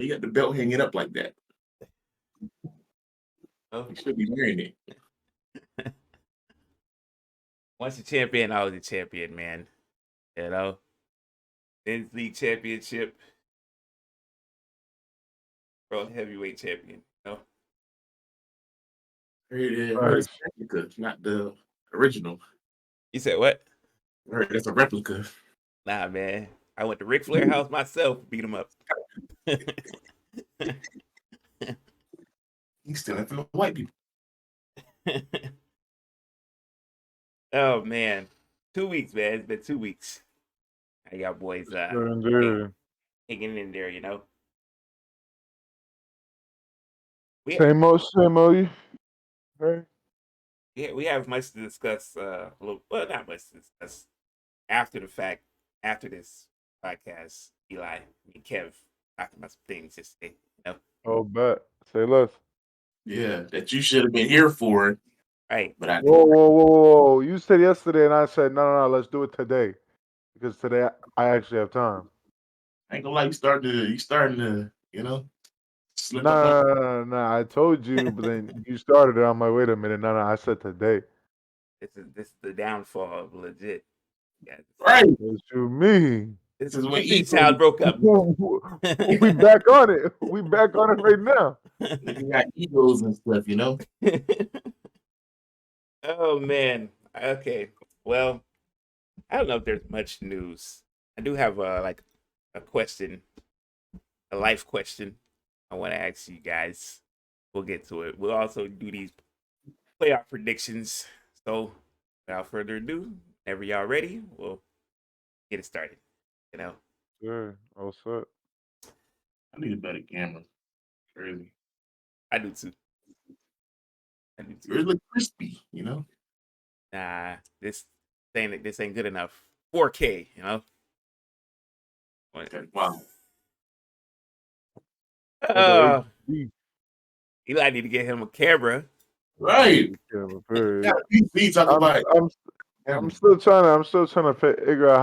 You got the belt hanging up like that. Oh, You should be wearing it. once a champion, always a champion, man. You know, Men's League Championship, World Heavyweight Champion. You know, I heard Right. it's a replica, not the original. you said what? I heard it's a replica. Nah, man. I went to Ric Flair house myself, beat him up. He's stealing from the white people. Oh man, 2 weeks, man. It's been 2 weeks. How y'all boys Sure indeed. hanging in there? You know, we Same old, right? we have much to discuss. Well, not much to discuss after the fact. After this podcast, Eli and Kev talking about some things yesterday. You know, Oh, bet. Say less. Yeah, that you should have been here for, right? but I Whoa, didn't. whoa, whoa, whoa! You said yesterday, and I said no. Let's do it today because today I actually have time. I ain't gonna lie, you starting to, slip up on. No. I told you, but then you started it. I'm like, wait a minute. No. I said today. This is the downfall of legit. Yeah, Right. What you mean? This is when this child broke up. We back on it. We back on it right now. You got egos and stuff, you know. Oh man. Okay. Well, I don't know if there's much news. I do have a question, a life question. I want to ask you guys. We'll get to it. We'll also do these playoff predictions. So, without further ado, whenever y'all ready, we'll get it started. You know, Sure. All set. I need a better camera. Crazy. I do too. Yours look crispy, you know. Nah, this ain't good enough. 4K, you know. Wow. Eli need to get him a camera. Right. Camera, period. Yeah, PC talking about. I'm still trying to figure out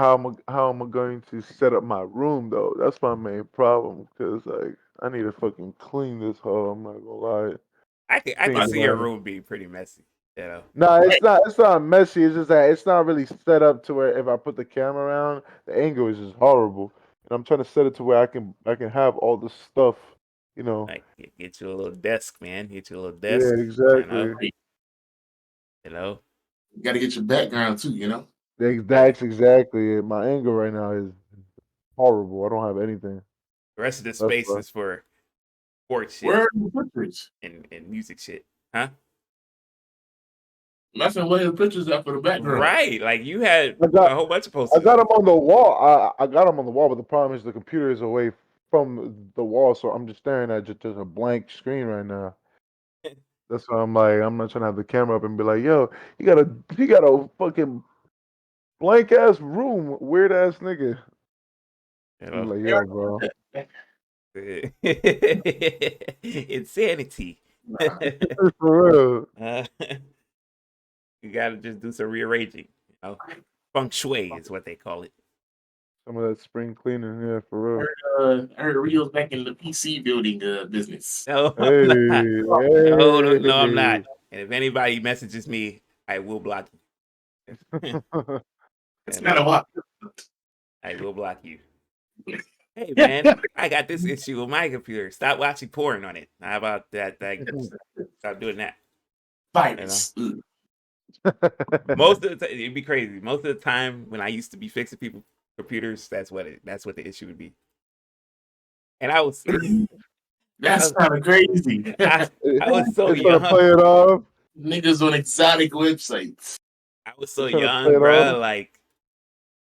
how I'm going to set up my room though. That's my main problem because like I need to fucking clean this hole. I'm not gonna lie. I can Think see your about it. room being pretty messy. You know. No, it's not messy. It's just that it's not really set up to where if I put the camera around, the angle is just horrible. And I'm trying to set it to where I can have all the stuff, you know. Like get you a little desk, man. Get you a little Yeah, desk. exactly. You know. You got to get your background too, you know. That's exactly it. My angle right now is horrible. I don't have anything. The rest of the That's space why. is for sports shit Where are the pictures? and music shit, huh? Nothing. Where the pictures at for the background? Right. Like you had I got- a whole bunch of I posters. got them on the wall. I got them on the wall, but the problem is the computer is away from the wall, so I'm just staring at just a blank screen right now. That's why I'm like, I'm not trying to have the camera up and be like, yo, you got a fucking blank ass room, weird ass nigga. You I'm know. like, yo, bro. Insanity. For real. You gotta just do some rearranging. You know, feng shui is what they call it. Some of that spring cleaning, yeah, for real. I heard Rio's back in the PC building business. No, Hey, I'm not. No, I'm not. hey. And if anybody messages me, I will block you. It's You kind of know, wild. I will block you. Hey man, I got this issue with my computer. Stop watching porn on it. How about that? Stop doing that. Virus. Most of the time, it'd be crazy. Most of the time, when I used to be fixing people's computers, that's what the issue would be. And I was That's kind of crazy. I was so It's gonna young. play it off. Niggas on exotic websites. I was so It's trying to young, play it bro. off. Like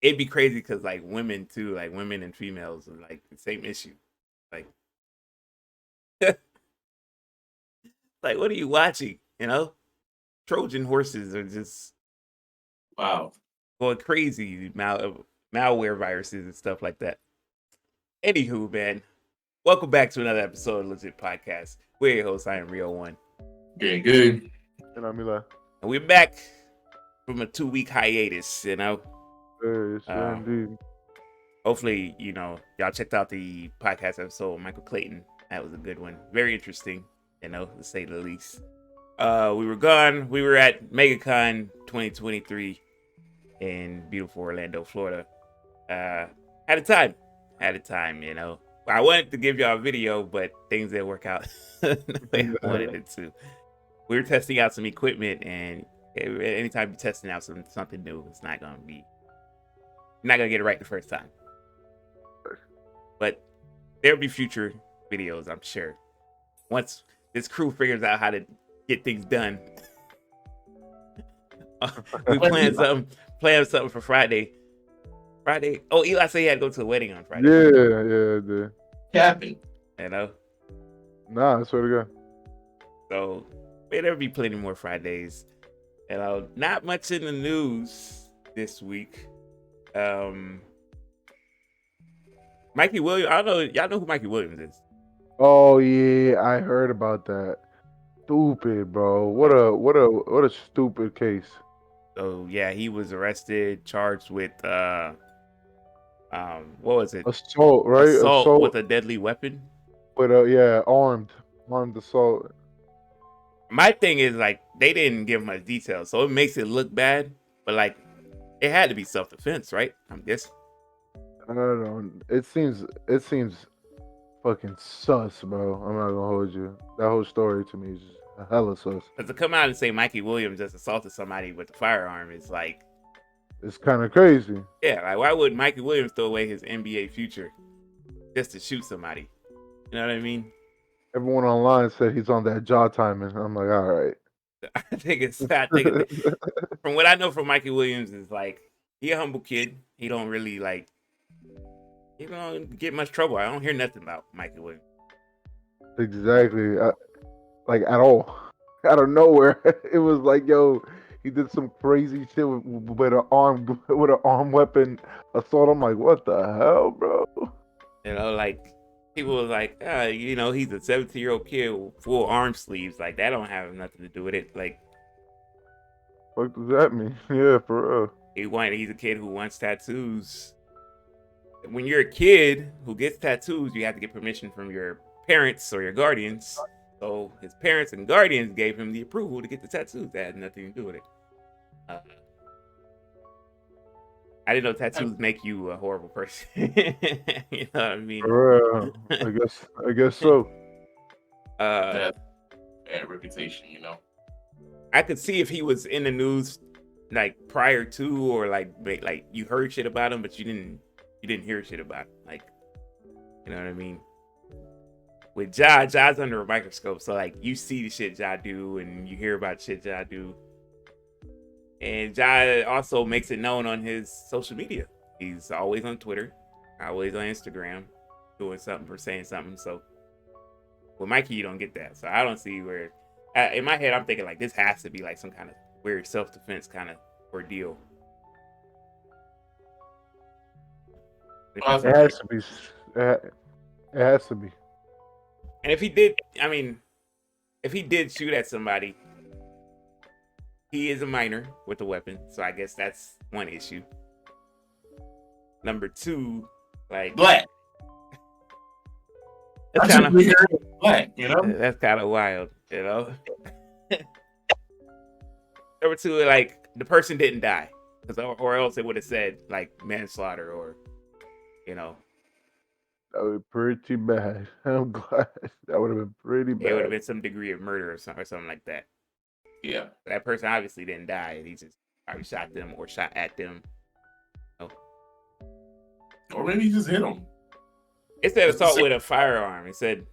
it'd be crazy because like women too, like women and females are like the same issue. Like, like what are you watching? You know, Trojan horses are just Wow. going crazy. Malware viruses and stuff like that. Anywho, man, welcome back to another episode of Lejit Podcast. We're your host. I am Rio One, Okay, good. You know, Mila. and we're back from a 2-week hiatus. You know, Yes, indeed. hopefully, y'all checked out the podcast episode with Michael Clayton. That was a good one. Very interesting, to say the least. We were gone. We were at MegaCon 2023 in beautiful Orlando, Florida. Had a time. I wanted to give y'all a video, but things didn't work out the way I wanted it to. We were testing out some equipment, and anytime you're testing out something new, it's not gonna get it right the first time. But there'll be future videos, I'm sure. Once this crew figures out how to get things done. We plan something for Friday. Oh, Eli said he had to go to a wedding on Friday. Yeah, dude. Capping. Nah, I swear to God. So there'll be plenty more Fridays. Not much in the news this week. Mikey Williams. I don't know. Y'all know who Mikey Williams is. Oh yeah, I heard about that. Stupid, bro. What a stupid case. So yeah, he was arrested, charged with what was it? Assault, right? Assault with a deadly weapon. With armed assault. My thing is like they didn't give much detail, so it makes it look bad. But like, it had to be self-defense, right? I'm guessing. I don't know. It seems fucking sus, bro. I'm not gonna hold you. That whole story to me is just hella sus. But to come out and say Mikey Williams just assaulted somebody with a firearm is like, it's kind of crazy. Yeah, like why would Mikey Williams throw away his NBA future just to shoot somebody? You know what I mean? Everyone online said he's on that jaw timing. I'm like, all right. I think it's from what I know from Mikey Williams is like he a humble kid. He don't really like get much trouble. I don't hear nothing about Mikey Williams. Exactly. Like at all. Out of nowhere. It was like, yo, he did some crazy shit with an arm weapon assault. I'm like, what the hell, bro? Like people was like, he's a 17-year-old kid with full arm sleeves. Like that don't have nothing to do with it. Like, what does that mean? Yeah, for real. He's a kid who wants tattoos. When you're a kid who gets tattoos, you have to get permission from your parents or your guardians. So his parents and guardians gave him the approval to get the tattoos. That had nothing to do with it. I didn't know tattoos make you a horrible person. You know what I mean? For real. I guess so. Bad reputation, I could see if he was in the news like prior to, or like you heard shit about him, but you didn't hear shit about him. Like, you know what I mean? With Ja's under a microscope, so like you see the shit Ja do and you hear about shit Ja do. And Ja also makes it known on his social media. He's always on Twitter, always on Instagram, doing something or saying something. So with Mikey, you don't get that. So I don't see where. In my head, I'm thinking like this has to be like some kind of weird self-defense kind of ordeal. It has to be. It has to be. And if he did shoot at somebody, he is a minor with a weapon, so I guess that's one issue. Number two, like black. That's kind of black, That's kind of wild, Number two, like the person didn't die, or else it would have said like manslaughter or, That would be pretty bad. I'm glad. That would have been pretty bad. It would have been some degree of murder or something like that. Yeah. That person obviously didn't die. He just probably shot them or shot at them. Or maybe he just hit them. It said assault with a firearm. It said.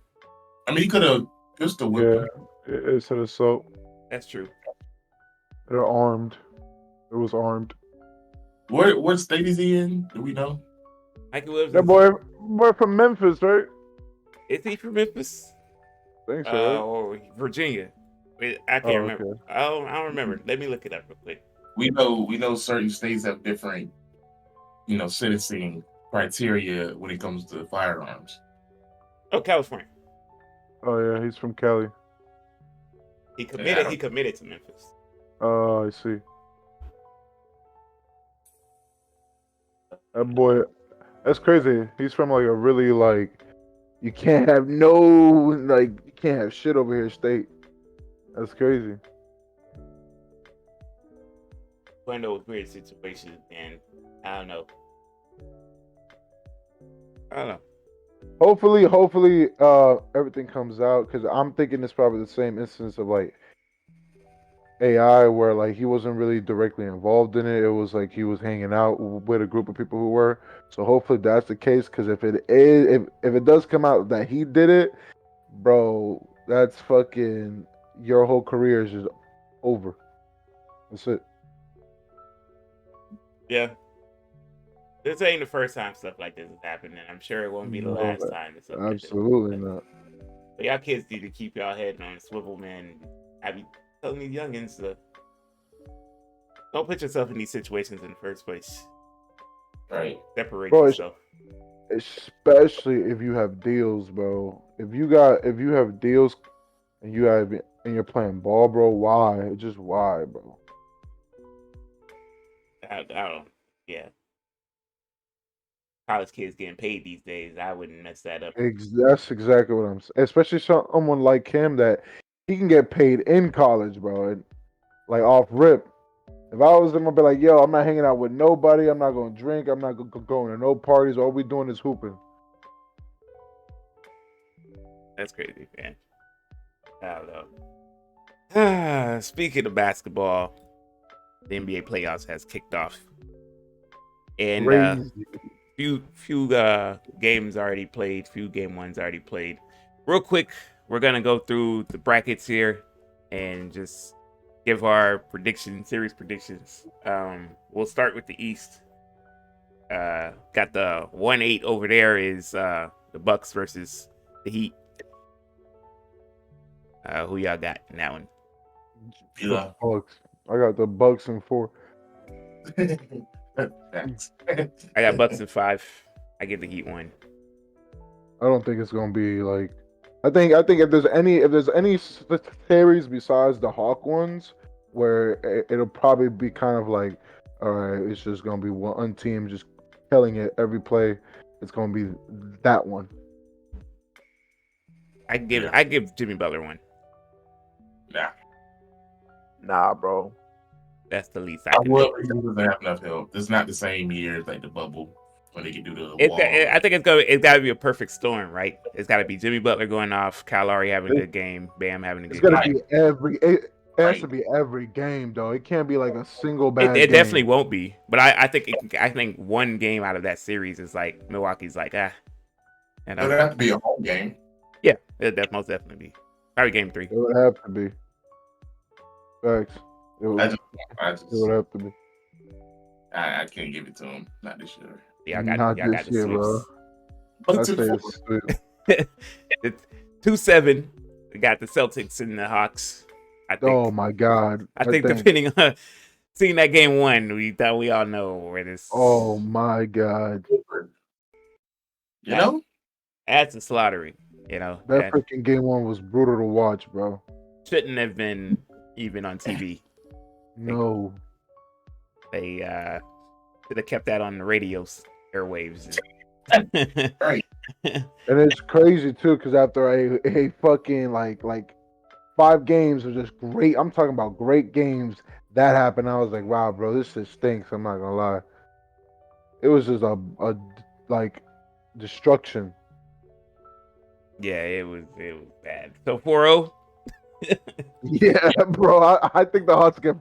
He could have pistol whipped him. It said assault. That's true. They're armed. It was armed. What state is he in? Do we know? Mikey Williams. That boy from Memphis, right? Is he from Memphis? I think so. Right? Or Virginia? I can't remember. Okay. I don't remember. Let me look it up real quick. We know certain states have different, sentencing criteria when it comes to firearms. Oh, California. Oh yeah, he's from Cali. He committed to Memphis. Oh, I see. That boy That's crazy. He's from like a really like you can't have no like you can't have shit over here state. That's crazy. One of those weird situations, and I don't know. I don't know. Hopefully, everything comes out because I'm thinking it's probably the same instance of like AI where like he wasn't really directly involved in it. It was like he was hanging out with a group of people who were. So hopefully that's the case. Because if it is, if it does come out that he did it, bro, that's fucking your whole career is just over. That's it. Yeah, this ain't the first time stuff like this has happened, and I'm sure it won't be the No, last time that stuff like this. absolutely not. But y'all kids need to keep y'all head on a swivel, man. I be telling these youngins to don't put yourself in these situations in the first place. Right. Separate Bro, yourself. especially if you have deals, bro. If you have deals and you're playing ball, bro, why? Just why, bro? I don't. Yeah, college kids getting paid these days. I wouldn't mess that up. That's exactly what I'm saying. Especially someone like him that he can get paid in college, bro. And like off rip. If I was him, I'd be like, yo, I'm not hanging out with nobody. I'm not going to drink. I'm not going to no parties. All we doing is hooping. That's crazy, man. I don't know. Speaking of basketball, the NBA playoffs has kicked off, and Crazy. few games already played, few game ones already played. Real quick, we're gonna go through the brackets here and just give our predictions, series predictions. We'll start with the East. Got the 1-8 over there is the Bucks versus the Heat. Who y'all got in that one? Yeah. The Bucks. I got the Bucks in 4. Facts. I got Bucks in 5. I get the Heat 1. I don't think it's gonna be like. I think if there's any series besides the Hawk ones, where it'll probably be kind of like, all right, it's just gonna be one team just killing it every play. It's gonna be that one. I give Jimmy Butler 1. Nah. Nah, bro. That's the least I I can would, do. but he doesn't have enough help. It's not the same year as like the bubble when they can do the I wall. think it's got to be a perfect storm, right? It's got to be Jimmy Butler going off, Kyle Lowry having a good game, Bam having a It's good gonna game. be every. It has Right. to be every game, though. It can't be like a single It bad game. definitely won't be, but I think one game out of that series is like Milwaukee's like It'll have to be a home game. yeah, it'll most definitely be probably game 3. It would have to be. Facts. It would, I it would have to be. can't give it to him. Not this year. Not y'all got this the year, bro. sweeps. I Bucks say in it's 4. sweet. It's 2-7. We got the Celtics and the Hawks. I think. Oh my god. I think depending on seeing that game 1, we all know where this. Oh my god. You know? That's a slaughtering. You know That freaking game 1 was brutal to watch, bro. shouldn't have been even on TV. No. They should have kept that on the radio's airwaves. Right. And it's crazy too, because after a fucking like 5 games of just great, I'm talking about great games that happened. I was like, wow, bro, this just stinks. I'm not gonna lie. It was just a like destruction. Yeah, it was bad. So 4-0. Yeah, bro. I think the Hawks get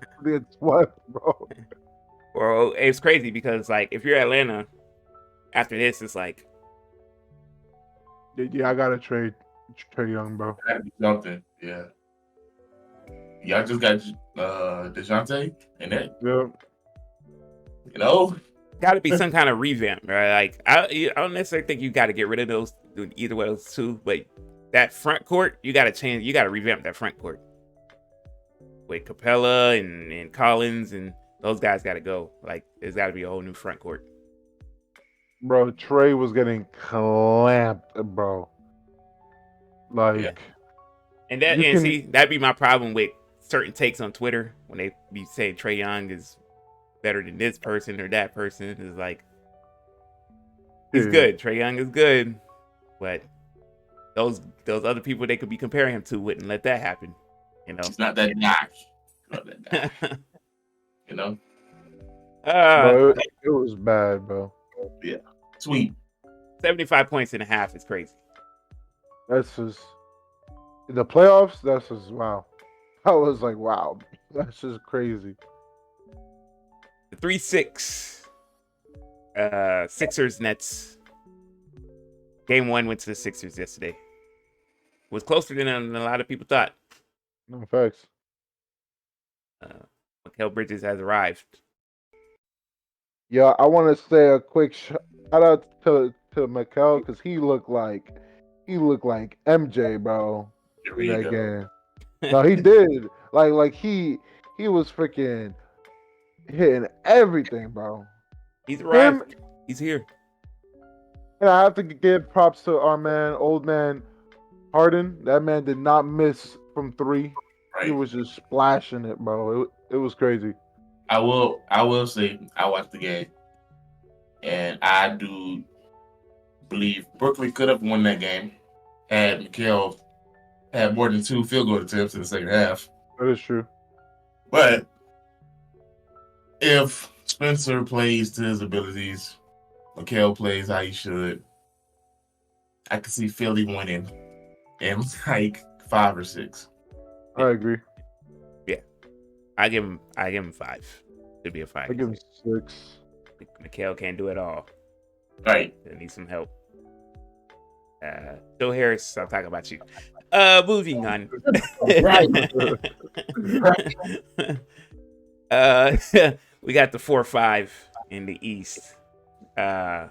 swept, bro. 4-0. It's crazy because like if you're Atlanta, after this, it's like Yeah, I gotta trade Young, bro. That'd be something. Yeah. Y'all just got DeJounte and that, Yeah. you know? got to be some kind of revamp, right? Like I don't necessarily think you got to get rid of those either one of those two, but that front court you got to change. You got to revamp that front court with Capella and Collins and those guys got to go. Like there's got to be a whole new front court. Bro, Trey was getting clamped, bro. Like, Yeah. And You can- see that'd be my problem with certain takes on Twitter when they be saying Trae Young is better than this person or that person. Is like He's Yeah. good. Trae Young is good, but those other people they could be comparing him to wouldn't let that happen. You know. He's not that guy. Not that guy. You know. Bro, it was bad, bro. Yeah. Sweet. 75 points and a half is crazy. That's just in the playoffs. That's just wow. I was like, wow, that's just crazy. The 3-6 Sixers Nets. Game 1 went to the Sixers yesterday. It was closer than a lot of people thought. No facts. Mikal Bridges has arrived. Yeah, I want to say a quick shout out to Mikel because he looked like MJ, bro, There in you that go. game. No, he did. Like he was freaking hitting everything, bro. He's arrived. Him, He's here. and I have to give props to our man, old man Harden. That man did not miss from three. He Right. was just splashing it, bro. It was crazy. I will say I watched the game, and I do believe Brooklyn could have won that game had Mikal had more than 2 field goal attempts in the second half. That is true. But if Spencer plays to his abilities, Mikal plays how he should, I could see Philly winning in like 5 or 6. I agree. Yeah. I give him 5. Should be a 5. I give him 6. Mikal can't do it all. Right. They need some help. Joe Harris, I'm talking about you. Moving on. Right. We got the 4-5 in the East. That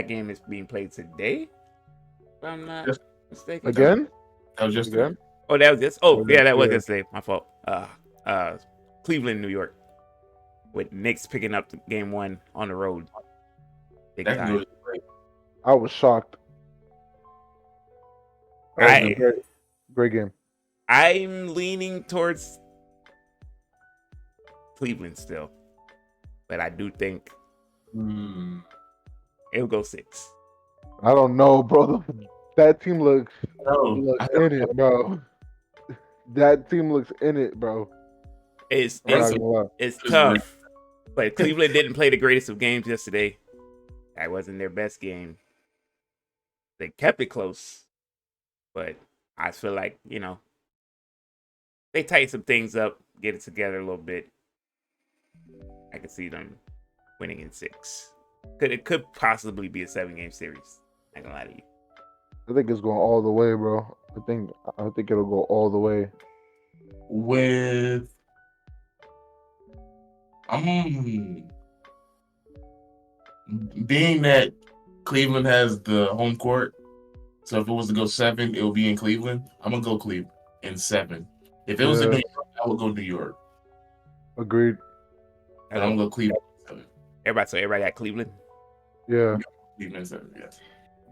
game is being played today. If I'm not mistaken. Again? That was just Again? Oh, that was this. Oh, yeah, that was Yeah. yesterday. My fault. Cleveland, New York, with Knicks picking up the game 1 on the road. Big That's time. good. I was shocked. That was a great game. I'm leaning towards Cleveland still, but I do think it'll go 6. I don't know, bro. That team looks No, in it, bro. That team looks in it, bro. It's I'm not gonna lie. it's tough, but Cleveland didn't play the greatest of games yesterday. That wasn't their best game. They kept it close, but I feel like, they tighten some things up, get it together a little bit. I could see them winning in 6. It could possibly be a 7-game series. Not gonna lie to you. I think it's going all the way, bro. I think it'll go all the way. with being that Cleveland has the home court, so if it was to go 7, it will be in Cleveland. I'm gonna go Cleveland in 7. If it was in New York, I would go New York. Agreed. And I'm gonna go Cleveland in 7. Everybody got Cleveland. Yeah, Cleveland in 7, yes.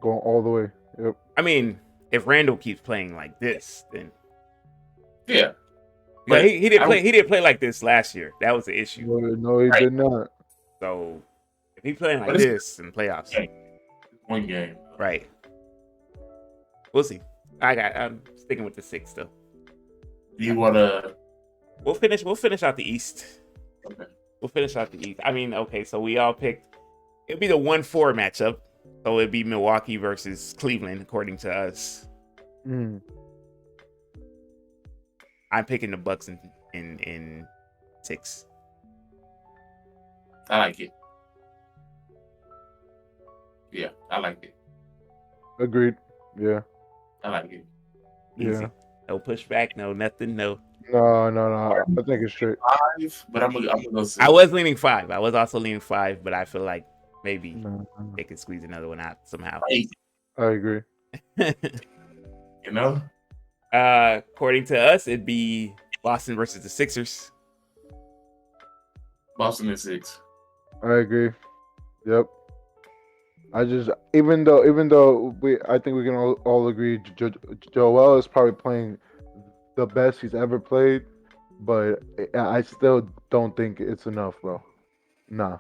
going all the way. Yep. I mean, if Randall keeps playing like this, then Yeah. but he didn't play like this last year. That was the issue. No, he did not. So if he playing like But it's- this in playoffs, One game. right? We'll see. I'm sticking with the 6 though. Do you wanna We'll finish out the East. Okay. We'll finish out the East. I mean, okay, so we all picked. It'd be the 1-4 matchup. So it'd be Milwaukee versus Cleveland, according to us. Mm. I'm picking the Bucks in 6. I like it. Yeah, I like it. Agreed. Yeah. I like it. Easy. Yeah. No pushback, no nothing, no. No. I think it's straight. 5, but I'm gonna go 6. I was leaning 5. I was also leaning 5, but I feel like maybe No. they could squeeze another one out somehow. I agree. You know? According to us, it'd be Boston versus the Sixers. Boston in 6. I agree. Yep. I just even though I think we can all agree Joel is probably playing the best he's ever played, but I still don't think it's enough, bro. Nah.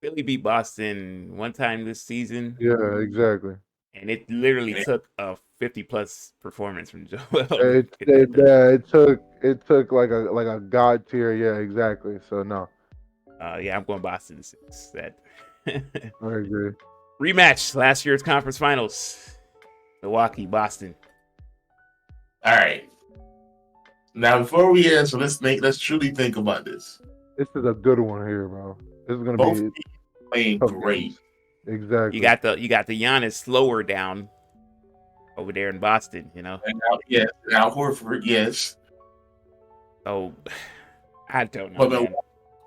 Philly beat Boston one time this season, Yeah, exactly. and it literally And took a 50+ performance from Joel to It, get it that done. yeah, it took like a god tier. Yeah, exactly. So no, Yeah, I'm going Boston 6. That I agree. rematch last year's conference finals, Milwaukee, Boston. all right. Now before we answer, let's truly think about this. This is a good one here, bro. This is gonna Both be teams playing tough great. games. Exactly. You got the Giannis slower down over there in Boston. You know, And now, yes, now Horford, yes. so I don't know, But man. Milwaukee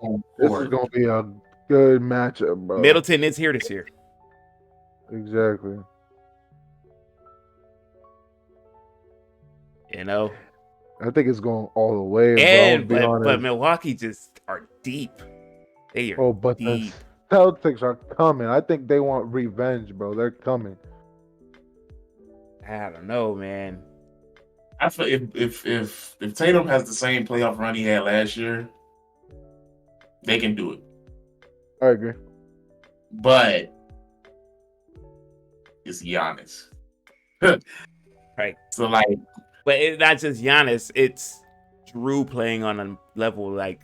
going This is forward. gonna be a good matchup, bro. Middleton is here this year. Exactly. You know, I think it's going all the way, bro. I'm gonna be but honest. Milwaukee just are deep. They are Oh, but the deep. Celtics are coming. I think they want revenge, bro. They're coming. I don't know, man. I feel if Tatum has the same playoff run he had last year, they can do it. I agree. But it's Giannis. Right. So like, But it's not just Giannis, it's Drew playing on a level like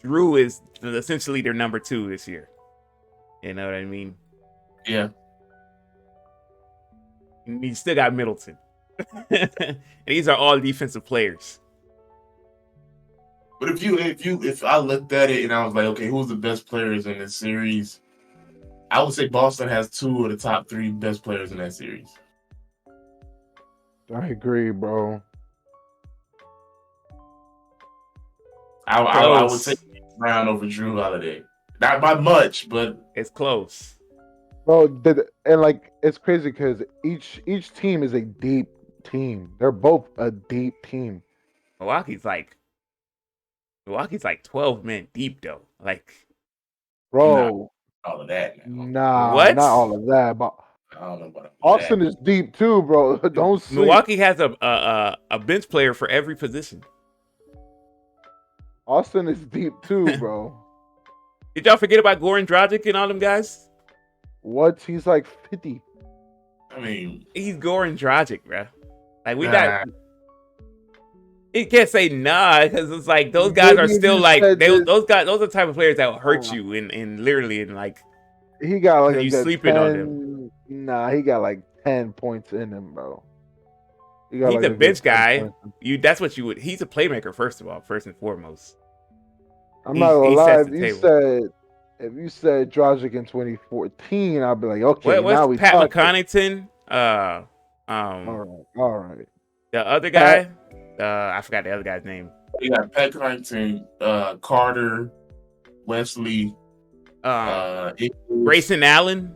Drew is essentially their number 2 this year. You know what I mean? yeah. And you still got Middleton. And these are all defensive players. But if I looked at it and I was like, okay, who's the best players in this series? I would say Boston has 2 of the top 3 best players in that series. I agree, bro. I would take Close. Brown over Drew Holiday. Not by much, but It's close. Bro, and like it's crazy because each team is a deep team. They're both a deep team. Milwaukee's like 12 men deep though. Like not Bro, all of that now. nah, what? not all of that. But I don't know about all of that. Austin is deep too, bro. Don't sleep. Milwaukee has a bench player for every position. Austin is deep too, bro. Did y'all forget about Goran Dragic and all them guys? What? He's like 50. I mean, He's Goran Dragic, bro. Like we nah, not. You can't say nah because it's like those guys are Maybe if still you like said this, those guys. Those are the type of players that will hurt uh, you and literally and like he got like a you good sleeping on them. 10. Nah, he got like 10 points in him, bro. He got He's like a a good bench 10 guy. points. That's what you would. He's a playmaker first of all, first and foremost. I'm not gonna He lie. sets the table. If you said Dragic in 2014, I'd be like, okay, What's now we Pat talking. McConnington? All right. The other Pat, guy. I forgot the other guy's name. you got Pat Connaughton, Carter, Wesley, Ingles. Grayson Allen.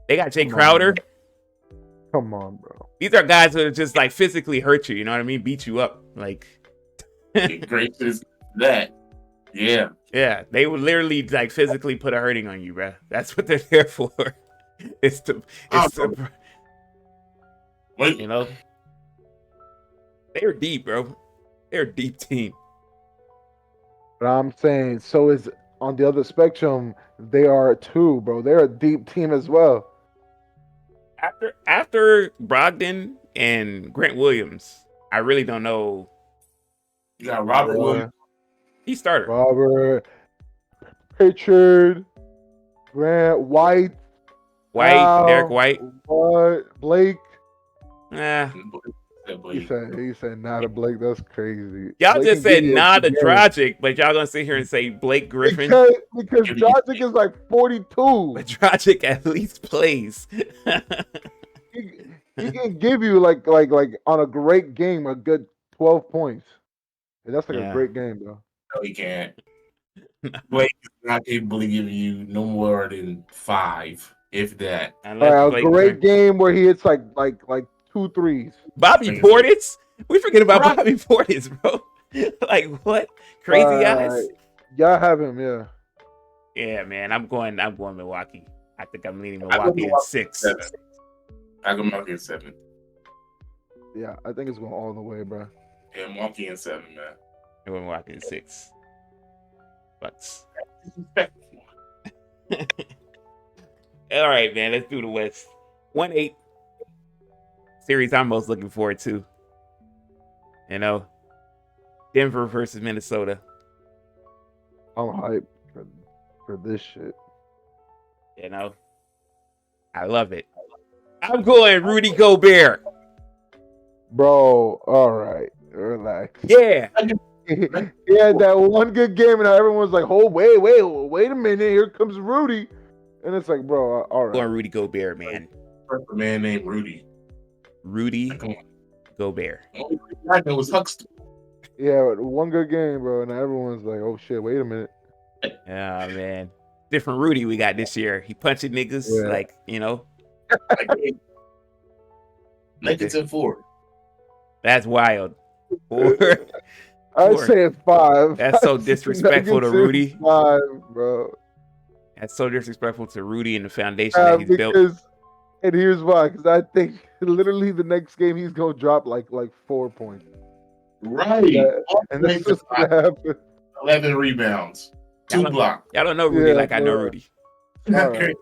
They got Jay come on, Crowder. bro. Come on, bro. These are guys that just like physically hurt you. You know what I mean? Beat you up. Like, Great is that. Yeah. yeah, they would literally like physically put a hurting on you, bro. That's what they're there for. It's to, I it's don't to, Wait, you know, they're deep, bro. They're a deep team. But I'm saying, so is on the other spectrum, they are too, bro. They're a deep team as well. After Brogdon and Grant Williams, I really don't know. you got Robert Williams. He starter. Robert, Pritchard, Grant, White, Derek Al, White. what? Blake. Nah. He said not a Blake. That's crazy. Y'all Blake just can give said you nah a to game. Dragic, but y'all gonna sit here and say Blake Griffin. Because Dragic is like 42. But Dragic at least plays. He can give you like on a great game a good 12 points. And that's like a Yeah. great game, though. No, he can't. Blake is not capable of giving you no more than 5, if that. Unless A Blake great Griffin. game where he hits like 2 threes. Bobby Like I said. Portis? We forget about Right. Bobby Portis, bro. Like what? Crazy eyes? Y'all have him, yeah. Yeah, man. I'm going Milwaukee. I think I'm leaning I go Milwaukee in Milwaukee 6. 7. I go Milwaukee in 7. Yeah, I think it's going all the way, bro. Yeah, Milwaukee in 7, man. I'm going Milwaukee in 6. Bucks. All right, man. Let's do the West. 1-8 series I'm most looking forward to. You know, Denver versus Minnesota. I'm hyped for this shit. You know, I love it. I'm going Rudy Gobert. Bro, all right, relax. Yeah. He had that one good game, and everyone's like, "Oh, wait a minute! Here comes Rudy," and it's like, bro, all right. Going Rudy Gobert, man. A man named Rudy. Rudy Gobert. I know it was Huxton. Yeah, one good game, bro, and everyone's like, "Oh shit, wait a minute." Yeah, man. Different Rudy we got this year. He punching niggas like, you know. Lakers in 4. That's wild. 4. I'd say it's 5. That's so disrespectful to Rudy. 5, bro. That's so disrespectful to Rudy and the foundation that he's built. And here's why, because I think literally the next game he's gonna drop like 4 points. Right. And that's just gonna happen. 11 rebounds. 2 blocks. Y'all don't know Rudy like I know Rudy. Right.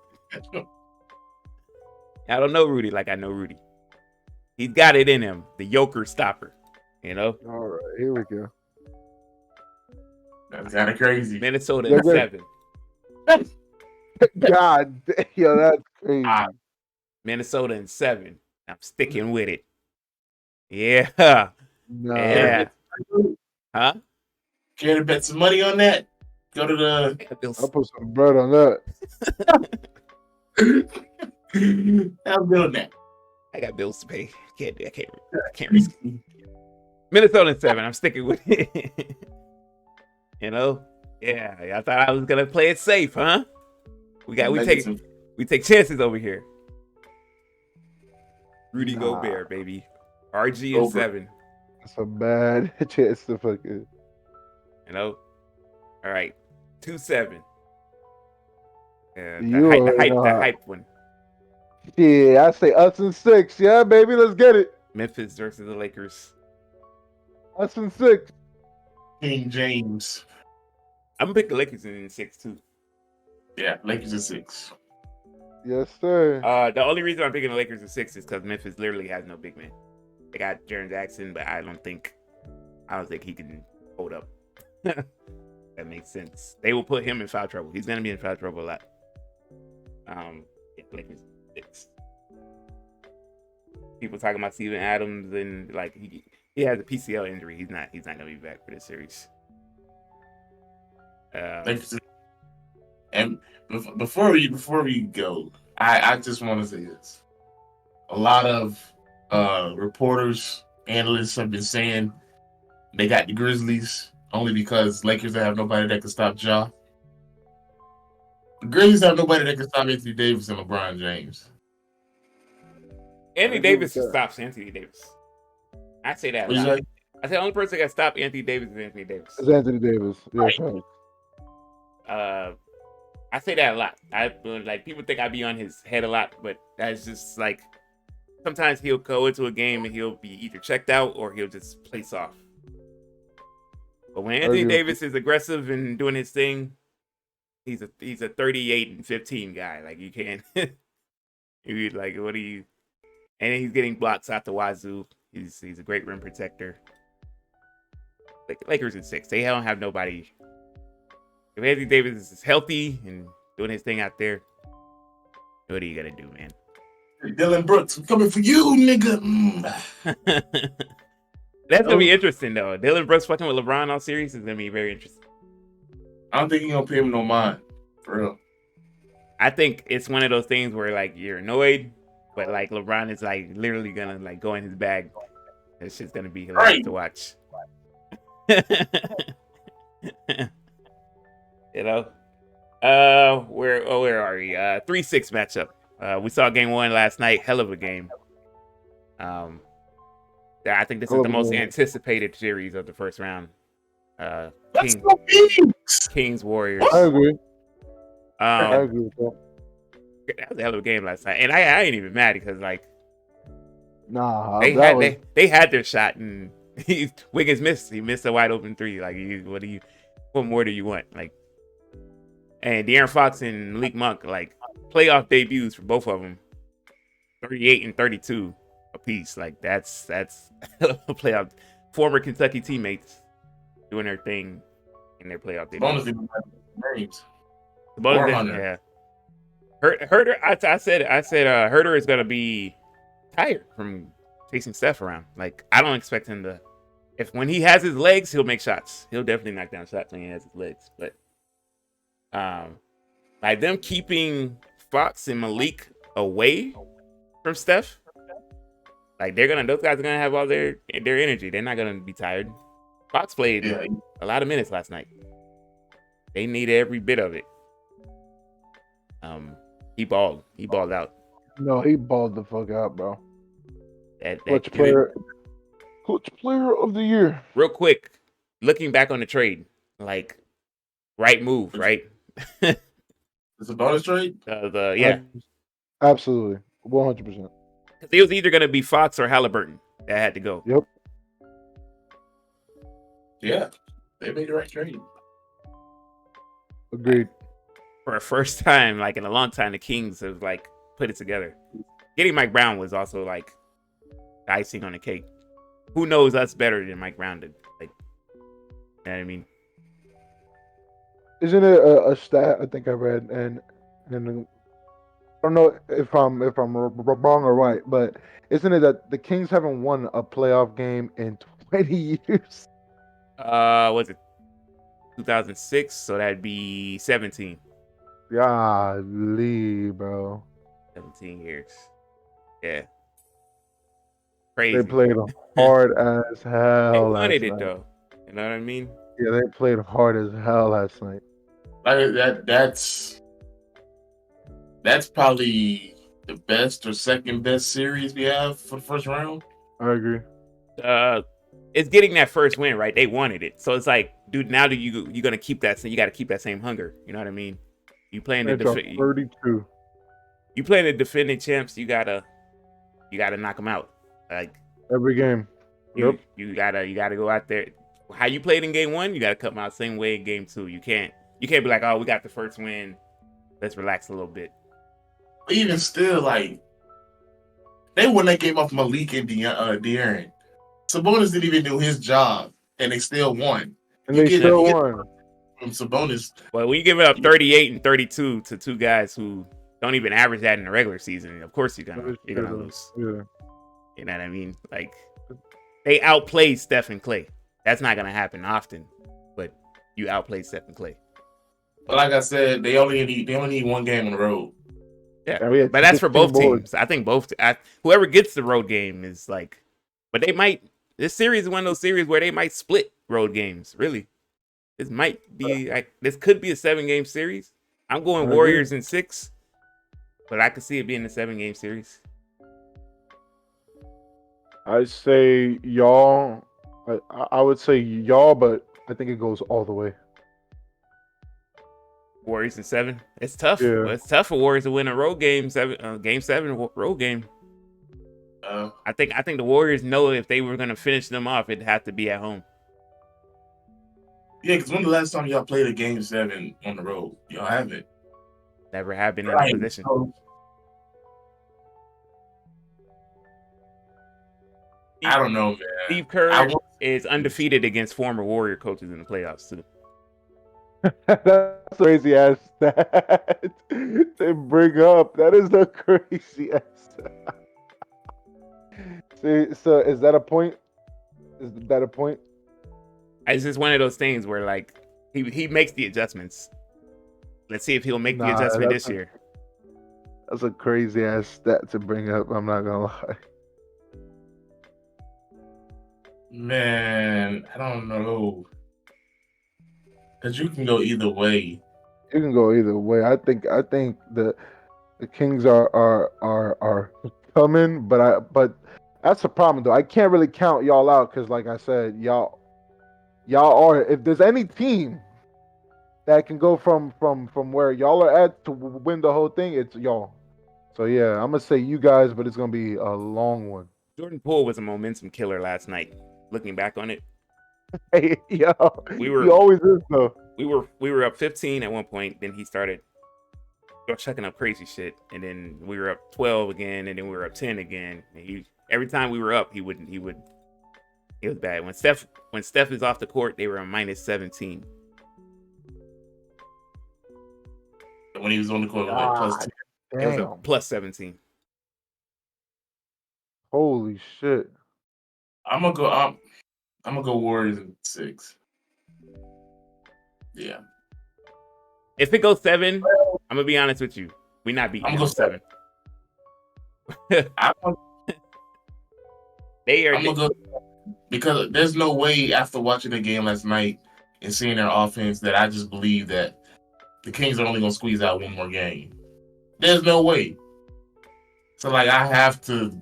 I don't know Rudy like I know Rudy. He's got it in him. The Joker stopper. You know? All right, here we go. That's kind of crazy. Minnesota in 7. God damn, yo, that's crazy. Minnesota in 7. I'm sticking with it. Yeah. No. Yeah. Huh? Care to bet some money on that? Go to the. I'll put some bread on that. I'm doing that. I got bills to pay. I can't risk it. Minnesota in 7. I'm sticking with it. You know? Yeah. I thought I was gonna play it safe, huh? We take chances over here. Rudy Gobert, baby. RG in 7. That's a bad chance to fucking. You know? All right. 2-7. The hype one. Yeah, I say us in 6. Yeah, baby, let's get it. Memphis versus the Lakers. Us in 6. King James. I'm gonna pick the Lakers in 6 too. Yeah, Lakers in 6. Yes, sir. The only reason I'm picking the Lakers in 6 is because Memphis literally has no big man. They got Jaren Jackson, but I don't think he can hold up. That makes sense. They will put him in foul trouble. He's gonna be in foul trouble a lot. Lakers 6. People talking about Steven Adams and like he has a PCL injury. He's not gonna be back for this series. And before we go, I just want to say this. A lot of reporters, analysts have been saying they got the Grizzlies only because Lakers have nobody that can stop Ja. The Grizzlies have nobody that can stop Anthony Davis and LeBron James. Anthony Davis stops Anthony Davis. I say that. I say the only person that can stop Anthony Davis is Anthony Davis. It's Anthony Davis. Yes, right. I say that a lot. Like people think I be on his head a lot, but that's just like sometimes he'll go into a game and he'll be either checked out or he'll just play soft. But when Anthony Davis is aggressive and doing his thing, he's a 38-15 guy. Like you can't. You like what do you? And then he's getting blocks out the wazoo. He's a great rim protector. Like Lakers in 6. They don't have nobody. If Anthony Davis is healthy and doing his thing out there, what are you gonna do, man? Dylan Brooks, I'm coming for you, nigga. That's gonna be interesting though. Dylan Brooks fucking with LeBron all series is gonna be very interesting. I don't think he's gonna pay him no mind. For real. I think it's one of those things where like you're annoyed, but like LeBron is like literally gonna like go in his bag. It's just gonna be hilarious to watch. You know? Where are we? 3-6 matchup. We saw game 1 last night. Hell of a game. I think this is the most anticipated series of the first round. Kings Warriors. I agree. I agree with that. That was a hell of a game last night, and I ain't even mad because like, they had their shot and Wiggins missed. He missed a wide open 3. Like, what more do you want? Like, And De'Aaron Fox and Malik Monk, like playoff debuts for both of them, 38 and 32 apiece. Like that's playoff. Former Kentucky teammates doing their thing in their playoff Bonus debuts. even have names. The bonus, 400. yeah. Herder, I said Herder is gonna be tired from chasing Steph around. Like I don't expect him to. If when he has his legs, he'll make shots. He'll definitely knock down shots when he has his legs. But by them keeping Fox and Malik away from Steph, like those guys are gonna have all their energy. They're not gonna be tired. Fox played a lot of minutes last night. They needed every bit of it. He balled. He balled out. No, he balled the fuck out, bro. That Clutch player of the year. Real quick, looking back on the trade, like right move, right? It's a bonus trade? Yeah. Absolutely. 100%. It was either gonna be Fox or Halliburton that had to go. Yep. Yeah. They made the right trade. Agreed. For a first time, like in a long time, the Kings have like put it together. Getting Mike Brown was also like the icing on the cake. Who knows us better than Mike Brown did? Like, you know what I mean? Isn't it a stat I think I read, and I don't know if I'm wrong or right, but isn't it that the Kings haven't won a playoff game in 20 years? Was it 2006? So that'd be 17. Golly, bro. 17 years. Yeah. Crazy. They played hard as hell. They wanted it though. You know what I mean? Yeah, they played hard as hell last night. That's probably the best or second best series we have for the first round. I agree. It's getting that first win, right? They wanted it, so it's like, dude, now you're gonna keep that. You got to keep that same hunger. You know what I mean? You playing the 32. You playing the defending champs. You gotta knock them out. Like every game. You gotta go out there. How you played in game 1, you gotta come out same way in game 2. You can't be like, oh, we got the first win. Let's relax a little bit. Even still, like they won that game off Malik and De'Aaron. Sabonis didn't even do his job, and they still won. And they still won. From Sabonis. Well, when you give it up 38 and 32 to two guys who don't even average that in the regular season, of course you're gonna lose. Yeah. You know what I mean? Like they outplayed Steph and Clay. That's not gonna happen often, but you outplayed Steph and Clay. But like I said, they only need one game on the road. Yeah, but that's for both teams. I think whoever gets the road game is like, but they might. This series is one of those series where they might split road games. Really, this might be like this could be a 7-game series. I'm going Warriors in 6, but I could see it being a 7-game series. I say y'all. I would say y'all, but I think it goes all the way. Warriors in 7. It's tough. Yeah. It's tough for Warriors to win a road game. Game 7 road game. I think the Warriors know if they were going to finish them off, it'd have to be at home. Yeah, because when the last time y'all played a game 7 on the road? Y'all haven't. Never have been in that position. I don't know, man. Steve Kerr is undefeated against former Warrior coaches in the playoffs too. That's crazy ass stat to bring up. That is the crazy ass stat. See, so is that a point? Is that a point? It's just one of those things where like he makes the adjustments. Let's see if he'll make the adjustment this year. That's a crazy ass stat to bring up. I'm not gonna lie. Man, I don't know. Because you can go either way. You can go either way. I think the Kings are coming, but that's the problem though. I can't really count y'all out because, like I said, y'all are. If there's any team that can go from where y'all are at to win the whole thing, it's y'all. So yeah, I'm gonna say you guys, but it's gonna be a long one. Jordan Poole was a momentum killer last night. Looking back on it, Hey, yo, he always is though. we were up 15 at one point. Then he started chucking up crazy shit, and then we were up 12 again, and then we were up 10 again. And every time we were up, he would. It was bad. When Steph is off the court, they were a minus 17. When he was on the court, like plus God 10. It was a damn. plus 17. Holy shit. I'm gonna go Warriors in 6. Yeah. If it goes 7, I'm gonna be honest with you. We're not beating I'm them gonna go 7. I'm They are. gonna go because there's no way after watching the game last night and seeing their offense that I just believe that the Kings are only gonna squeeze out one more game. There's no way. So like I have to.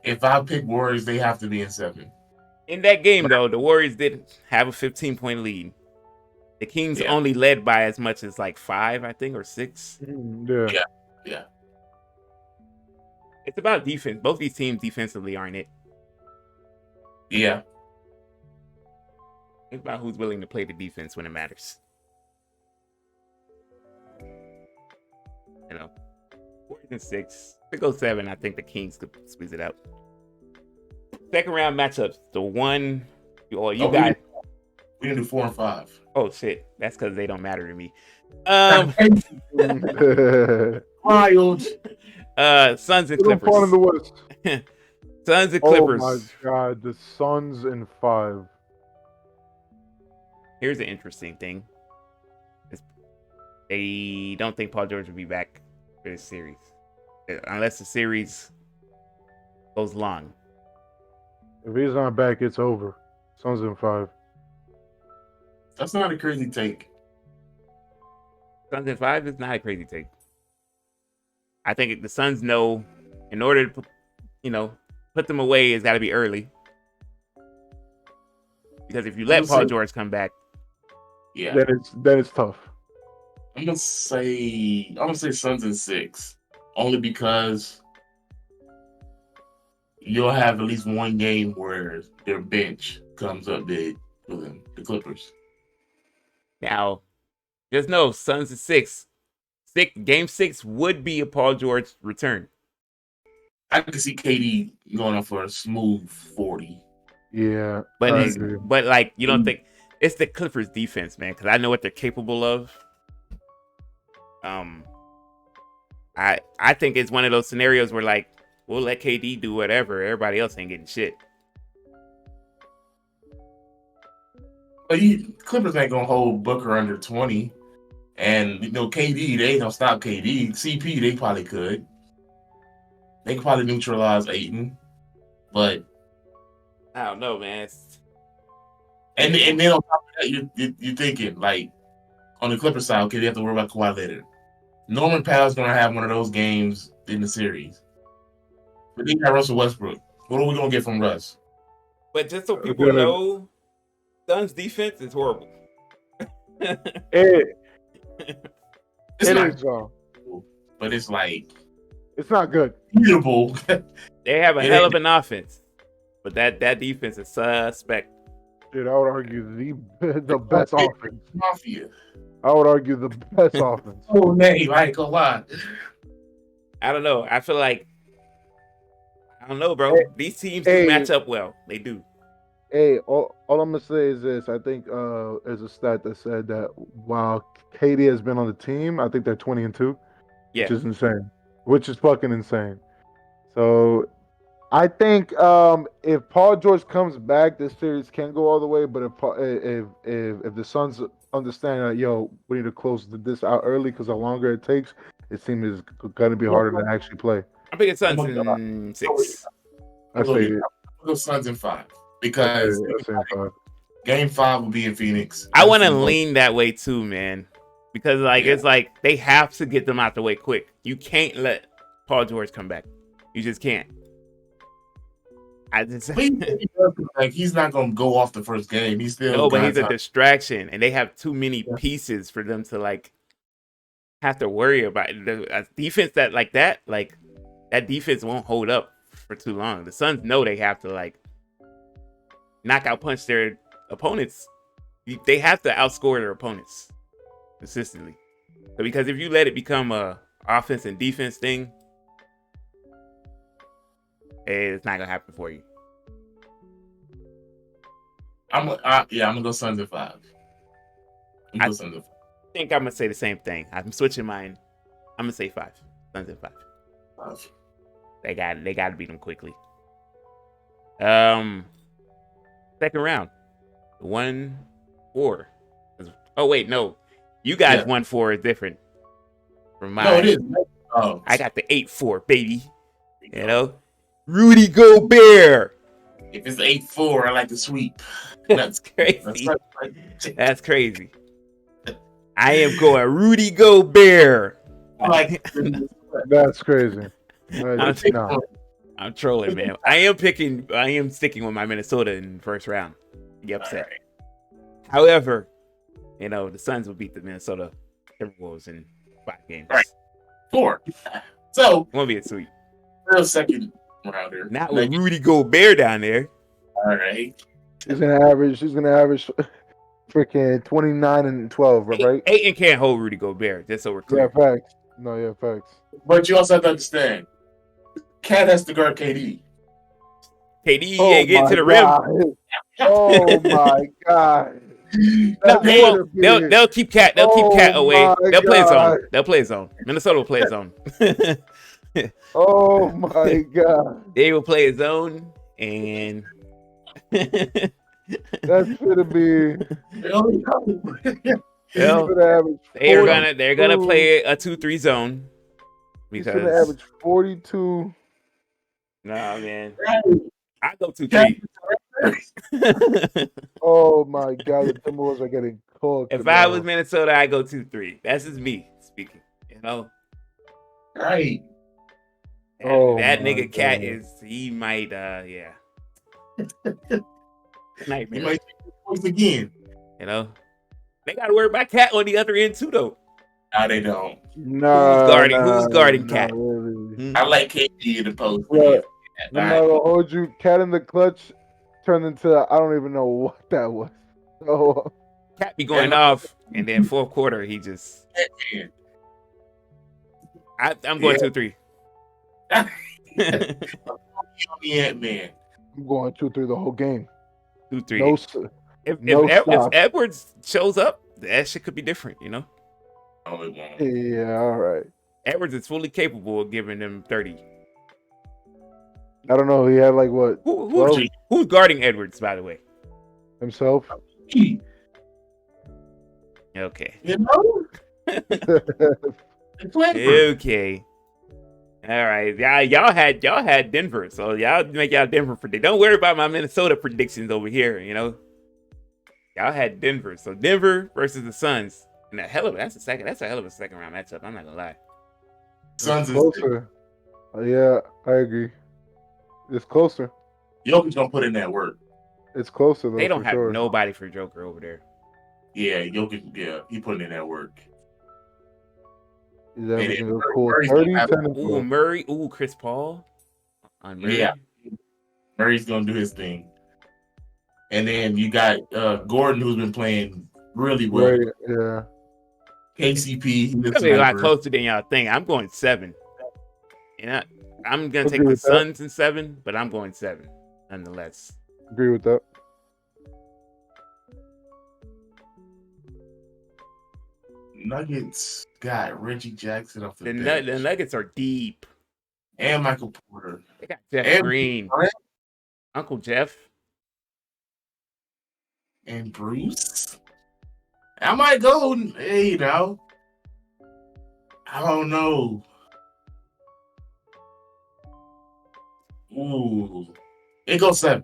If I pick Warriors, they have to be in 7. In that game, though, the Warriors did have a 15-point lead. The Kings only led by as much as like 5, I think, or 6. Yeah. It's about defense. Both these teams defensively aren't it. Yeah. It's about who's willing to play the defense when it matters. You know, Warriors in 6. If it goes 7, I think the Kings could squeeze it out. Second round matchups. The one you got. We didn't do 4 and 5. Oh shit, that's because they don't matter to me. Wild. Suns and Clippers. Fun in the West. Suns and Clippers. Oh my god, the Suns in 5. Here's an interesting thing. They don't think Paul George will be back for this series. Unless the series goes long. If he's not back, it's over. Suns in 5. That's not a crazy take. Suns in 5 is not a crazy take. I think the Suns know in order to, put them away, it's got to be early. Because if you let Paul George come back, yeah, then it's tough. I'm gonna say Suns in 6, only because you'll have at least one game where their bench comes up big for them, the Clippers. Now, just know Suns in 6. Game 6 would be a Paul George return. I can see KD going up for a smooth 40. Yeah, but like you don't think it's the Clippers defense, man? Because I know what they're capable of. I think it's one of those scenarios where like we'll let KD do whatever, everybody else ain't getting shit. But Clippers ain't gonna hold Booker under 20, and KD they ain't gonna stop KD. CP they probably could. They could probably neutralize Ayton, but I don't know, man. And then on top of that, you're thinking like on the Clippers side, okay, they have to worry about Kawhi later. Norman Powell's gonna have one of those games in the series. But they got Russell Westbrook. What are we gonna get from Russ? But just so people know, Suns defense is horrible. It's not cool, but it's like it's not good. Beatable. They have a hell of an offense, but that defense is suspect. Dude, I would argue the best offense. Mafia. I would argue the best offense. Oh, name, I ain't gonna lie. I don't know. I feel like I don't know, bro. These teams do match up well. They do. Hey, all I'm gonna say is this. I think there's a stat that said that while KD has been on the team, I think they're 20-2, yeah, which is insane. Which is fucking insane. So I think if Paul George comes back, this series can go all the way. But if the Suns understand that, we need to close this out early because the longer it takes, it seems it's gonna be harder to actually play. I'm picking Suns in 6. I say go Suns in 5 because Game 5 will be in Phoenix. I want to lean that way too, man, because it's like they have to get them out the way quick. You can't let Paul George come back. You just can't. He's not gonna go off the first game. He's still but he's a distraction, and they have too many pieces for them to have to worry about. A defense that defense won't hold up for too long. The Suns know they have to knock out punch their opponents They have to outscore their opponents consistently. So because if you let it become a offense and defense thing, it's not gonna happen for you. I'm gonna go Suns at 5. I think I'm gonna say the same thing. I'm switching mine. I'm gonna say 5. Suns at 5. 5. They got to beat them quickly. Second round, 1-4. Oh wait, no, you guys 1-4 is different from mine. No, it is. Oh. I got the 8-4, baby. You know, Rudy Gobert. If it's 8-4, I like to sweep. That's crazy. That's crazy. I am going Rudy Gobert. I like. That's crazy. I'm trolling, man. I am sticking with my Minnesota in the first round. Get upset. Right. However, the Suns will beat the Minnesota Timberwolves in 5 games. Right. 4. So won't be a sweep. Real second rounder. Not with Rudy Gobert down there. All right. He's gonna average freaking 29 and 12, right? Ayton can't hold Rudy Gobert, just so we're clear. Yeah, facts. No, yeah, facts. But you also have to understand, Cat has to guard KD. KD ain't getting to the rim. Oh my god. They'll keep Cat. They'll keep Cat away. They'll play zone. They'll play zone. Minnesota will play zone. Oh my god. They will play a zone, and that's gonna be. They're gonna play a 2-3 zone because he's gonna average 42. Nah, man. I go 2-3. Oh my god, the Timberwolves are getting cooked. If I was Minnesota, I go 2-3. That's just me speaking. Right. That nigga Cat he might yeah. Nightmare. He might take points again. They gotta worry about Cat on the other end too though. No, they don't. No. Who's guarding Cat? Really. I like KD in the post. I'm not gonna hold you. Cat in the clutch turned into I don't even know what that was. So Cat be going off, and then fourth quarter he just. I'm going 2-3. Man. I'm going 2-3 the whole game. 2-3. If Edwards shows up, that shit could be different, No, it won't. Yeah, all right. Edwards is fully capable of giving them 30. I don't know. He had like what? Who's guarding Edwards, by the way? Himself. Okay. Okay. All right. Y'all had Denver, so y'all make y'all Denver predict. Don't worry about my Minnesota predictions over here. Y'all had Denver, so Denver versus the Suns, and that's a hell of a second round matchup. I'm not gonna lie. Suns is closer. Yeah, I agree. It's closer. Jokic gonna put in that work. It's closer though. They don't have nobody for Joker over there. Yeah, Jokic. Yeah, he putting in that work. He's averaging a cool 30, 10, Ooh, Murray. Ooh, Chris Paul. On Murray. Yeah, Murray's gonna do his thing. And then you got Gordon, who's been playing really well. Right, yeah. KCP. That's a lot closer than y'all think. I'm going 7. I'm gonna take the Suns in 7, but I'm going 7 nonetheless. Agree with that. Nuggets got Reggie Jackson off the bench. The Nuggets are deep. And Michael Porter. They got Jeff Green. Uncle Jeff. And Bruce. I might go, I don't know. Ooh. It goes 7.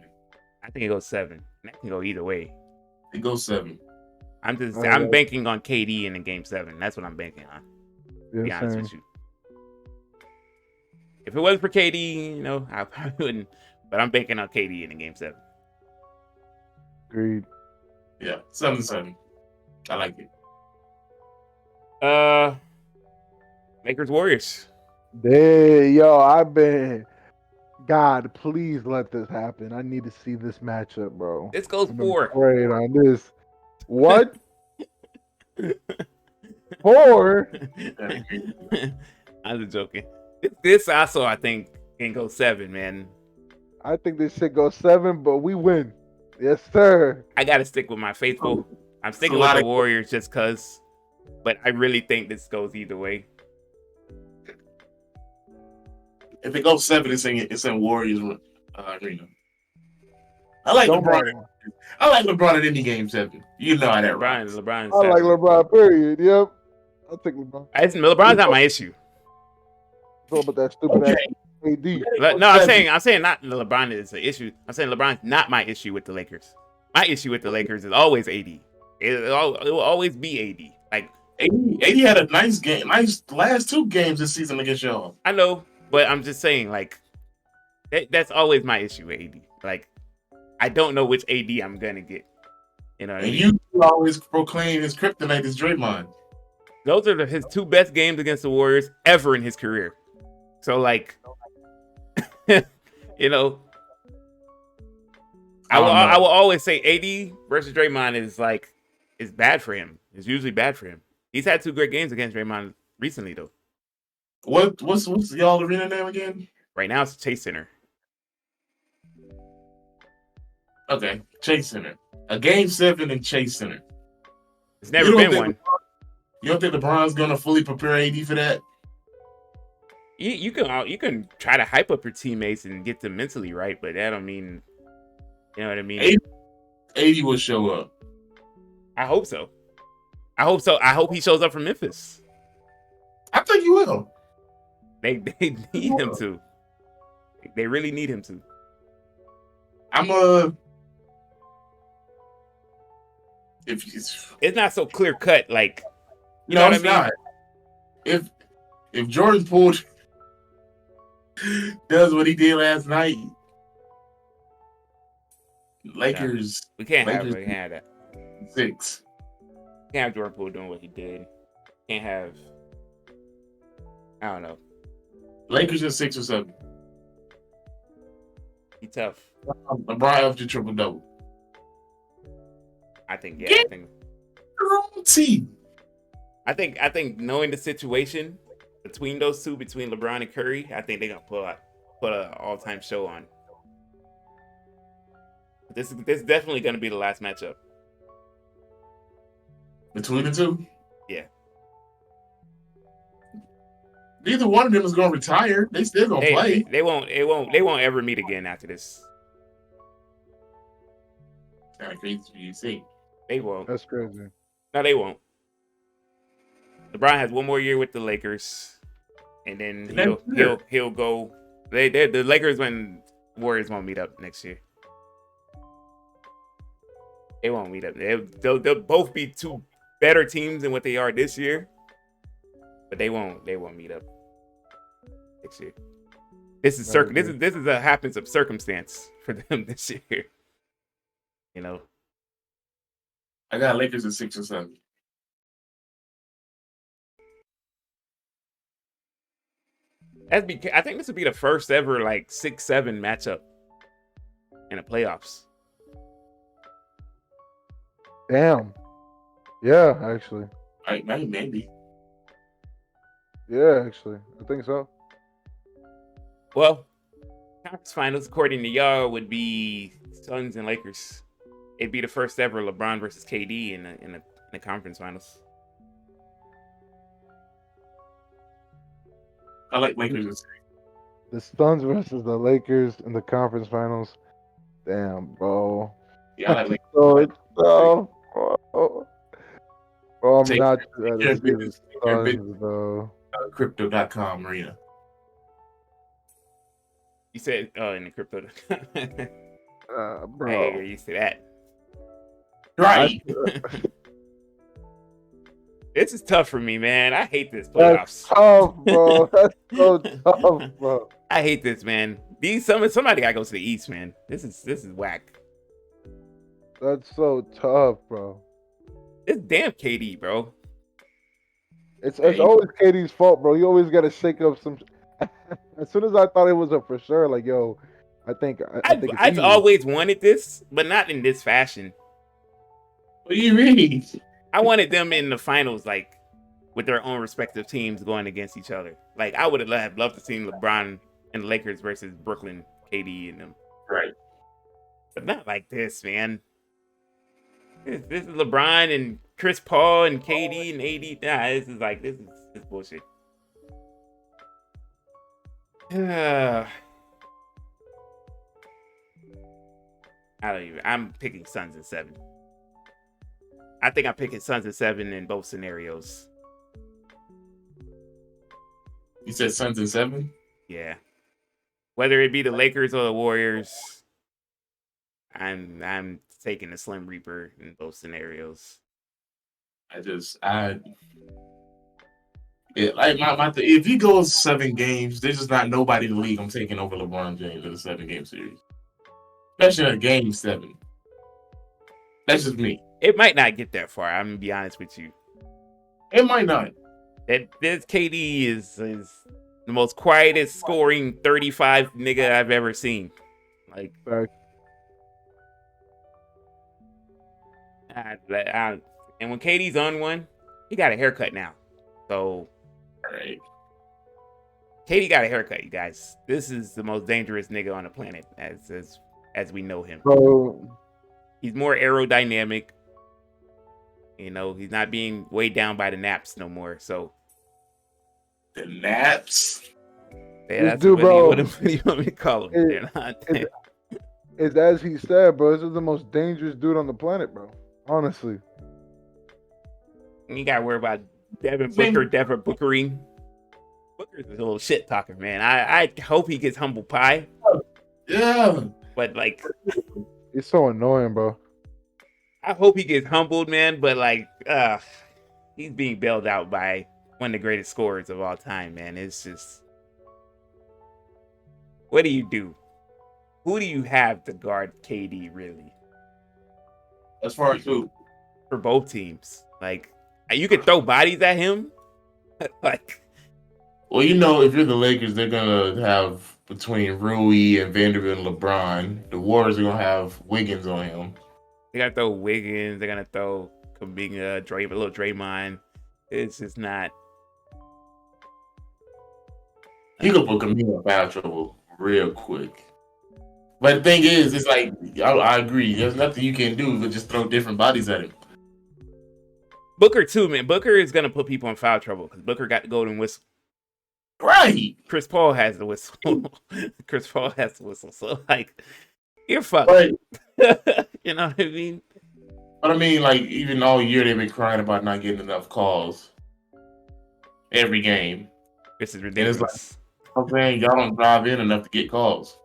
I think it goes 7. That can go either way. It goes 7. I'm banking on KD in the game 7. That's what I'm banking on. To be honest with you. If it wasn't for KD, I probably wouldn't. But I'm banking on KD in the game 7. Agreed. Yeah, 7-7. I like it. Lakers Warriors. I've been. God, please let this happen. I need to see this matchup, bro. This goes 4. Great on this. What? 4? I'm just joking. This also, I think, can go 7, man. I think this shit goes 7, but we win. Yes, sir. I gotta stick with my faithful. I'm It's a sticking with lot the of- Warriors just cause, but I really think this goes either way. If it goes 7, it's in Warriors arena. I like Don't LeBron. matter. I like LeBron at any game 7. You know how that rocks. LeBron's I like 7. LeBron, period. Yep. I'll take LeBron. LeBron's not my issue. It's all about that stupid Okay. ass AD. No, I'm saying not LeBron is the issue. I'm saying LeBron's not my issue with the Lakers. My issue with the Lakers is always AD. It will always be AD. Like AD had a nice last 2 games this season against y'all. I know, but I'm just saying like that's always my issue with AD. Like I don't know which AD I'm gonna get. You know what I And mean? you always proclaim his kryptonite is Draymond. Those are his 2 best games against the Warriors ever in his career. So like, you know, I will always say AD versus Draymond is bad for him. It's usually bad for him. He's had 2 great games against Draymond recently though. What's y'all arena name again? Right now it's Chase Center. Okay, Chase Center. A game 7 in Chase Center. It's never been one. You don't think LeBron's gonna fully prepare AD for that? You can try to hype up your teammates and get them mentally right, but that don't mean, you know what I mean. AD will show up. I hope so. I hope he shows up for Memphis. I think he will. They need him to. They really need him to. It's not so clear cut, like you know what I mean. Not. If Jordan Poole does what he did last night, Lakers. We can't have that. 6. Can't have Jordan Poole doing what he did. Can't have. I don't know. Lakers in 6 or 7. He tough. LeBron up to triple double. I think yeah. Get your own team. I think knowing the situation between those two, between LeBron and Curry, I think they're gonna put an all-time show on. This is definitely gonna be the last matchup between the 2. Yeah. Neither one of them is gonna retire. They still gonna play. They won't ever meet again after this. Kind of crazy for you to see. They won't. That's crazy. No, they won't. LeBron has one more year with the Lakers, and then he'll go. The Lakers and Warriors won't meet up next year. They won't meet up. They'll both be 2 better teams than what they are this year, but they won't meet up next year. This is this is a happens of circumstance for them this year. You know. I got Lakers at 6 or 7. I think this would be the first ever like 6-7 matchup in the playoffs. Damn. Yeah, actually. Maybe. Yeah, actually. I think so. Well, conference finals, according to y'all, would be Suns and Lakers. It'd be the first ever LeBron versus KD in the conference finals. I like Lakers. The Suns versus the Lakers in the conference finals. Damn, bro. Yeah, I like Lakers. So it's tough, bro. Bro, I'm not trying your to see the business- your Suns, business. though. Crypto.com arena. You said, in the crypto. Bro. Hey, you're used to that. Right. This is tough for me, man. I hate this That's playoffs. tough, bro. That's so tough, bro. I hate this, man. Somebody gotta go to the East, man. This is whack. That's so tough, bro. It's damn KD, bro. It's always KD's fault, bro. You always got to shake up some. As soon as I thought it was a for sure, like, yo, I think I've it's I've easy. always wanted this, but not in this fashion. What do you mean? I wanted them in the finals, like with their own respective teams going against each other. Like I would have loved to see LeBron and the Lakers versus Brooklyn, KD and them, Right. but not like this, man. This is LeBron and Chris Paul and KD and AD. Nah, this is bullshit. I'm picking Suns in 7. I think I'm picking Suns in 7 in both scenarios. You said Suns in 7? Yeah. Whether it be the Lakers or the Warriors, I'm taking the Slim Reaper in both scenarios. If he goes 7 games, there's just not nobody in the league I'm taking over LeBron James in a 7-game series. Especially in a game 7. That's just me. It might not get that far. I'm gonna be honest with you. It might not. This KD is the most quietest scoring 35 nigga I've ever seen. Like, and when KD's on one, he got a haircut now. So, right. KD got a haircut, you guys. This is the most dangerous nigga on the planet, as we know him. Bro, he's more aerodynamic. You know, he's not being weighed down by the naps no more. So the naps. Yeah, that's dude, bro. What do you want me to call him? It's as he said, bro. This is the most dangerous dude on the planet, bro. Honestly. You gotta worry about Devin Bookering. Booker's a little shit talker, man. I hope he gets humble pie. Yeah. But like, it's so annoying, bro. I hope he gets humbled, man. But like, he's being bailed out by one of the greatest scorers of all time, man. It's just, what do you do? Who do you have to guard KD, really? As far as who? For both teams. Like, you could throw bodies at him. Like, well, you know, if you're the Lakers, they're going to have between Rui and Vanderbilt and LeBron. The Warriors are going to have Wiggins on him. They got to throw Wiggins. They're going to throw Kuminga, a little Draymond. It's just not. He could put Kuminga in foul trouble real quick. But the thing is, it's like, I agree. There's nothing you can do but just throw different bodies at him. Booker, too, man. Booker is going to put people in foul trouble because Booker got the golden whistle. Right. Chris Paul has the whistle. Chris Paul has the whistle. So, like, you're fucked. Right. You know what I mean? But I mean, like, even all year they've been crying about not getting enough calls. Every game. This is ridiculous. And it's like, I'm saying, y'all don't drive in enough to get calls.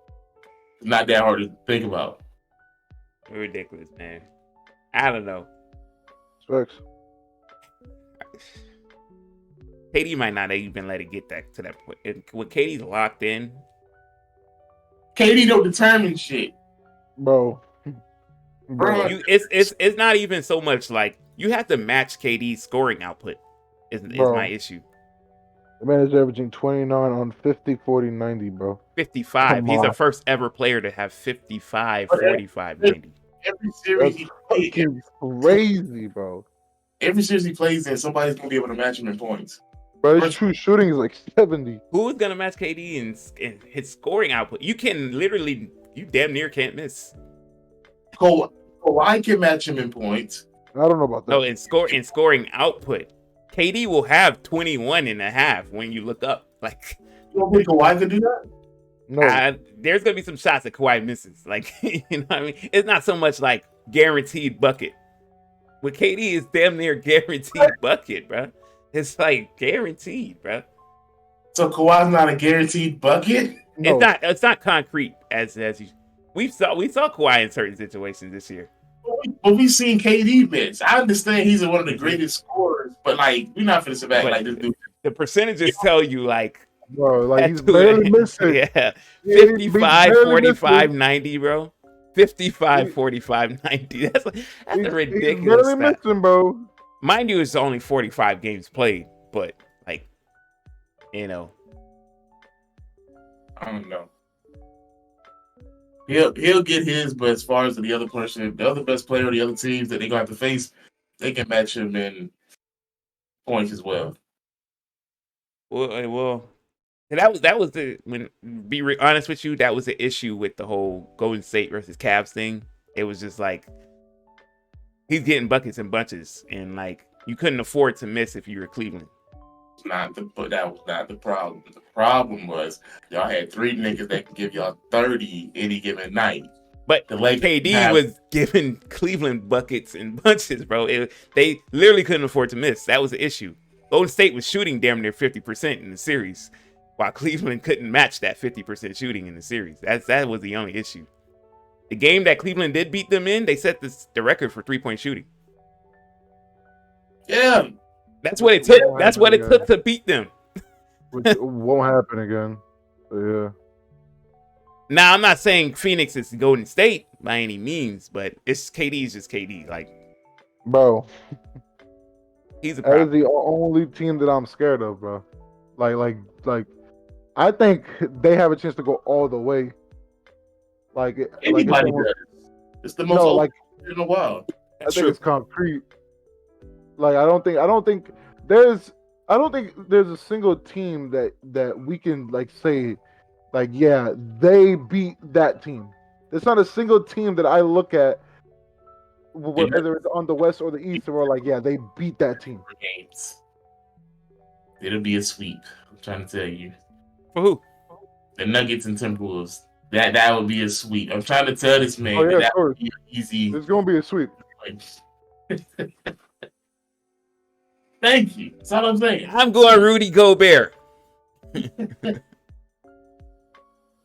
It's not that hard to think about. Ridiculous, man. I don't know. Sucks. KD might not even let it get to that point. When KD's locked in, KD don't determine shit, bro. It's not even so much like you have to match KD's scoring output. Is my issue. The man is averaging 29 on 50, 40, 90, bro. 55. He's the first ever player to have 55, 45, 90. Every series he plays, crazy, bro. Every series he plays in, somebody's gonna be able to match him in points. Bro, his true shooting is like 70. Who's gonna match KD in his scoring output? You damn near can't miss. Kawhi can match him in points. I don't know about that. No, in scoring output, KD will have 21 and a half when you look up. Like, you don't think Kawhi could do that? No. There's gonna be some shots that Kawhi misses. Like, you know what I mean? It's not so much like guaranteed bucket. With KD, it's damn near guaranteed bucket, bro. It's like guaranteed, bro. So Kawhi's not a guaranteed bucket? No. It's not concrete as you. We saw Kawhi in certain situations this year. But we've seen KD miss. I understand he's one of the greatest scorers, but like we're not finna sit back like this dude. The percentages tell you like, bro, like he's barely missing. Yeah, 55, 45, 90, bro. 55, 45, 90. That's a ridiculous. He's barely missing, bro. Mind you, it's only 45 games played, but like, you know, I don't know. He'll get his, but as far as the other person, the other best player, the other teams that they're gonna have to face, they can match him in points as well. Well, and that was the honest with you, that was the issue with the whole Golden State versus Cavs thing. It was just like he's getting buckets and bunches, and like you couldn't afford to miss if you were Cleveland. But that was not the problem. The problem was y'all had 3 niggas that could give y'all 30 any given night. But KD was giving Cleveland buckets and bunches, bro. They literally couldn't afford to miss. That was the issue. Golden State was shooting damn near 50% in the series, while Cleveland couldn't match that 50% shooting in the series. That was the only issue. The game that Cleveland did beat them in, they set the record for 3-point shooting. Yeah. That's what it took. That's what it took to beat them. Which won't happen again. So, yeah. Now, I'm not saying Phoenix is Golden State by any means, but KD's just KD. Like, bro, he's a problem. That is the only team that I'm scared of, bro. Like, I think they have a chance to go all the way. Like, anybody does. It's the most in a while. I think it's concrete. Like, I don't think there's a single team that we can like say, like, yeah, they beat that team. There's not a single team that I look at, whether it's on the West or the East, and we're like, yeah, they beat that team. Games. It'll be a sweep. I'm trying to tell you. For who? The Nuggets and Timberwolves. That would be a sweep. I'm trying to tell this man that would be easy. It's gonna be a sweep. Thank you. That's all I'm saying. I'm going Rudy Gobert.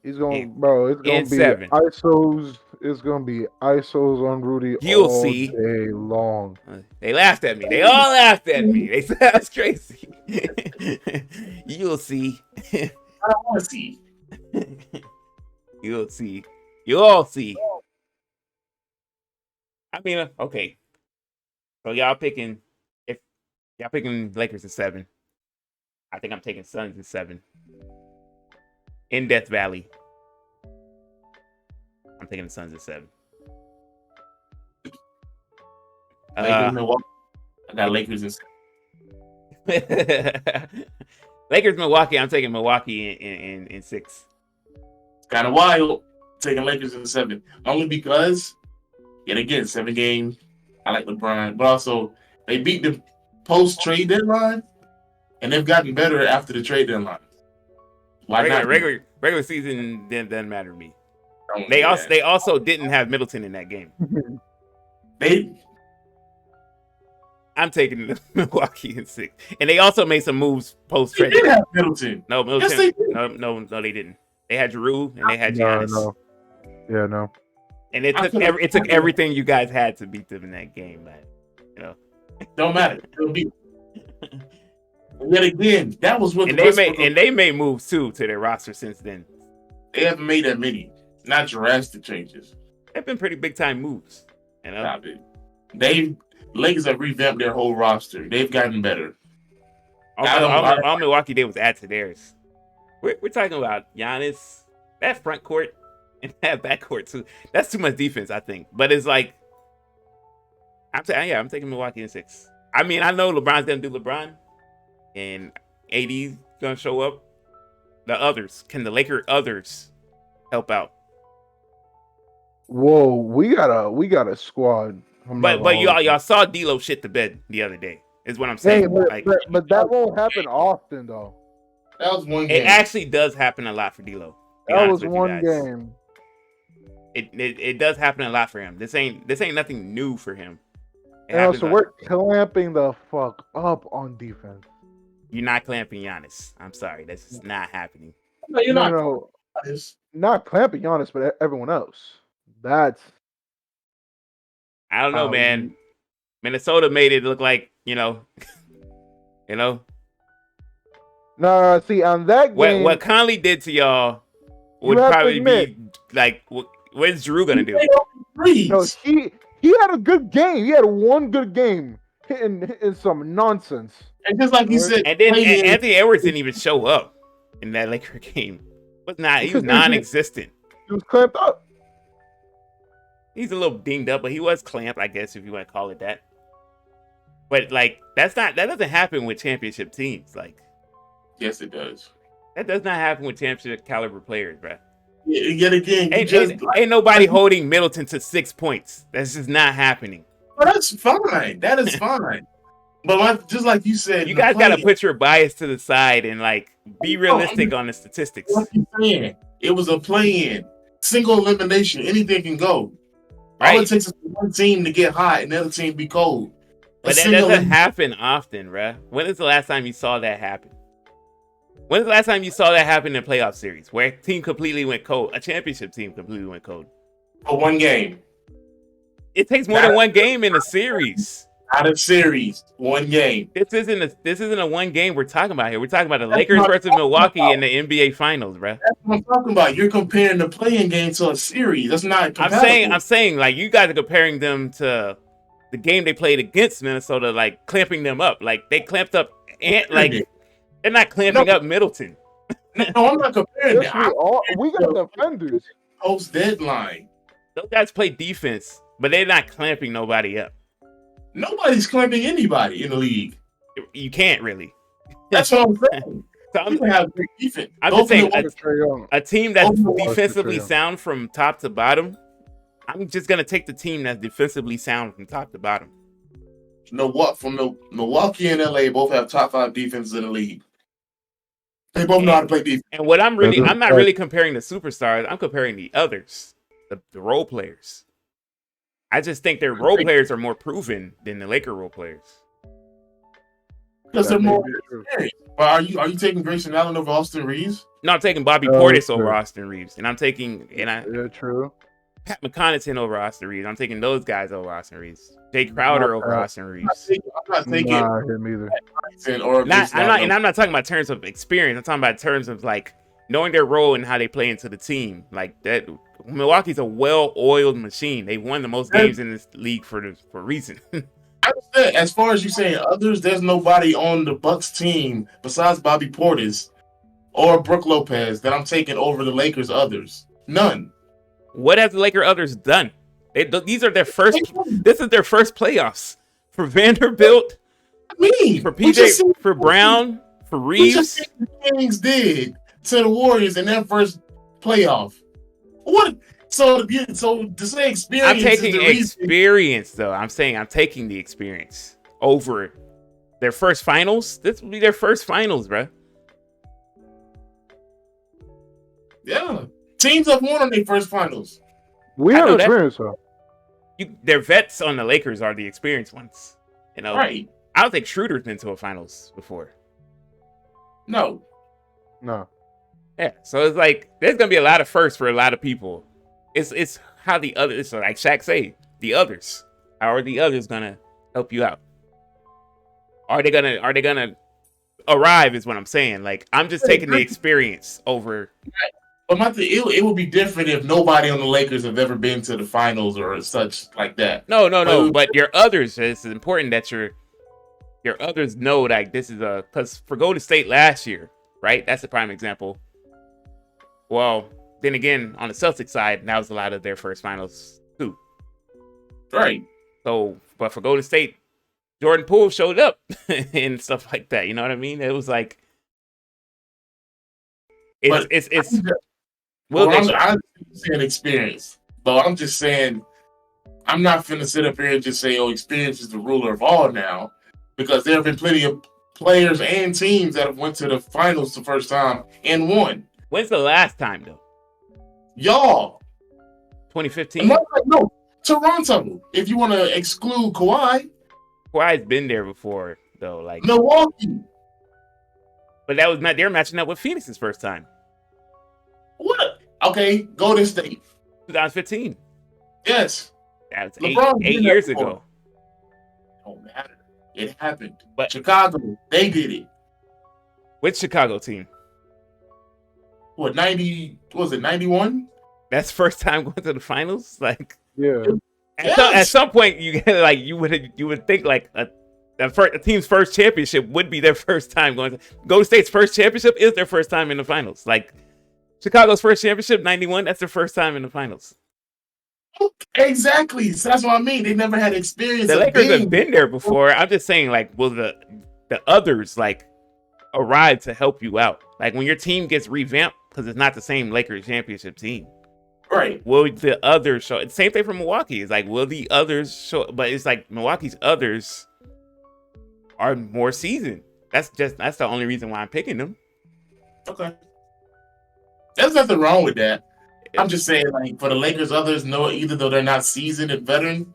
He's going, bro. It's gonna be 7. ISOs. It's gonna be ISOs on Rudy. You'll all see. Day long. They laughed at me. They all laughed at me. They said I was crazy. You'll see. I want to see. You'll see. You'll all see. I mean, okay. So y'all picking Lakers at 7. I think I'm taking Suns at 7. In Death Valley, I'm taking the Suns at 7. Milwaukee. I got Lakers in 7. Lakers, Milwaukee. I'm taking Milwaukee in 6. It's kind of wild taking Lakers in 7, only because, yet again, 7 games. I like LeBron, but also they beat the post-trade deadline, and they've gotten better after the trade deadline. Why not? Regular season doesn't matter to me. They also didn't have Middleton in that game. I'm taking Milwaukee in 6, and they also made some moves post trade. They did have Middleton. No, Middleton. Yes, they did. No, they didn't. They had Giroux and they had Giannis. No. And it took everything you guys had to beat them in that game, man. You know, don't matter. They'll beat. And yet again, that was what they made moves too to their roster since then. They haven't made that many, not drastic changes. They've been pretty big time moves. You know, Lakers have revamped their whole roster. They've gotten better. All Milwaukee did was add to theirs. We're talking about Giannis, that front court and that back court too. That's too much defense, I think. But it's like, I'm taking Milwaukee in 6. I mean, I know LeBron's gonna do LeBron. And AD's gonna show up. Can the Laker others help out? Whoa, we got a squad. But y'all saw D'Lo shit the bed the other day. Is what I'm saying. Hey, but that won't happen often though. That was one game. It actually does happen a lot for D'Lo. That was one game. It does happen a lot for him. This ain't nothing new for him. So we're clamping the fuck up on defense. You're not clamping Giannis. I'm sorry. This is not happening. No, you're not. No. Not clamping Giannis, but everyone else. I don't know, man. Minnesota made it look like, you know. No, see, on that game. What Conley did to y'all would probably be like, what's Drew going to do? No, he had a good game. He had one good game hitting some nonsense. And just like you said, and then Anthony Edwards didn't even show up in that Laker game. He was non-existent. He was clamped up. He's a little dinged up, but he was clamped, I guess, if you want to call it that. But like, that doesn't happen with championship teams. Like, Yes, it does. that does not happen with championship caliber players, bro. Yet again, Ain't nobody holding Middleton to 6 points. That's just not happening. Well, that's fine. That is fine. But just like you said, You guys got to put your bias to the side and like be realistic on the statistics. What you saying? It was a play-in, single elimination. Anything can go. Right. All it takes is one team to get hot and the other team be cold. But that doesn't happen often, bruh. When is the last time you saw that happen? When is the last time you saw that happen in a playoff series where a team completely went cold? A championship team completely went cold. For one game. It takes more than one game in a series. Not a series, one game. This isn't a one game we're talking about here. We're talking about the Lakers versus Milwaukee in the NBA Finals, bruh. That's what I'm talking about. You're comparing the playing game to a series. That's not compatible. I'm saying like you guys are comparing them to the game they played against Minnesota, like clamping them up. Like they clamped up like they're not clamping up Middleton. No, I'm not comparing Yes, that. we got defenders. Post deadline. Those guys play defense, but they're not clamping nobody up. Nobody's clamping anybody in the league. You can't really. That's what I'm saying. So People have great defense. I'm just saying Trae a team that's Go for it. defensively sound from top to bottom. I'm just gonna take the team that's defensively sound from top to bottom. Milwaukee and LA both have top 5 defenses in the league. They both know how to play defense. And what I'm not really comparing the superstars. I'm comparing the others, the role players. I just think their role players are more proven than the Laker role players. Because they're more experienced. But are you taking Grayson Allen over Austin Reeves? No, I'm taking Bobby Portis over Austin Reeves, and I'm taking Yeah, true. Pat McConnaughton over Austin Reeves. I'm taking those guys over Austin Reeves. Jay Crowder over Austin Reeves. I'm not taking him either. I'm not talking about terms of experience. I'm talking about terms of like knowing their role and how they play into the team. Like that, Milwaukee's a well-oiled machine. They won the most games in this league for a reason. I understand. As far as you saying others, there's nobody on the Bucks team besides Bobby Portis or Brook Lopez that I'm taking over the Lakers others. None. What have the Laker others done? These are their first. This is their first playoffs for Vanderbilt. For PJ, for Brown, for Reeves. Kings did to the Warriors in their first playoff. What? So to say experience. I'm taking experience though. I'm saying I'm taking the experience over their first finals. This will be their first finals, bro. Yeah. Teams have won on their first finals. We have experience, though. Their vets on the Lakers are the experienced ones. You know, right? I don't think Schroeder's been to a finals before. No. Yeah, so it's like there's gonna be a lot of firsts for a lot of people. It's how the others, so like Shaq say, the others. How are the others gonna help you out? Are they gonna arrive? Is what I'm saying. Like I'm just taking the experience over. But it would be different if nobody on the Lakers have ever been to the finals or such like that. No. But your others, it's important that your others know like this is because for Golden State last year, right? That's a prime example. Well, then again, on the Celtics side, that was a lot of their first finals too. Right. So, but for Golden State, Jordan Poole showed up and stuff like that. You know what I mean? It was like it's. I'm saying experience, but I'm just saying I'm not finna sit up here and just say, "Oh, experience is the ruler of all." Now, because there have been plenty of players and teams that have went to the finals the first time and won. When's the last time though? Y'all, 2015. No, Toronto. If you want to exclude Kawhi, Kawhi's been there before though. Like Milwaukee, but that was not. They're matching up with Phoenix's first time. What? Okay, Golden State. 2015. Yes. That was 8 years ago. Don't matter. It happened. But Chicago, they did it. Which Chicago team? What, 90? Was it 91? That's first time going to the finals? Like, yeah. At some point, you get like you would think like a team's first championship would be their first time going to Golden State's first championship is their first time in the finals. Like Chicago's first championship, 91, that's their first time in the finals. Exactly. So that's what I mean. They never had experience The of Lakers have being. been there before. I'm just saying, like, will the others like arrive to help you out? Like when your team gets revamped because it's not the same Lakers championship team. Right. Will the others show? It's the same thing for Milwaukee. It's like, will the others show? But it's like Milwaukee's others are more seasoned. That's the only reason why I'm picking them. Okay. There's nothing wrong with that. I'm just saying, like, for the Lakers, others know either though they're not seasoned and veteran,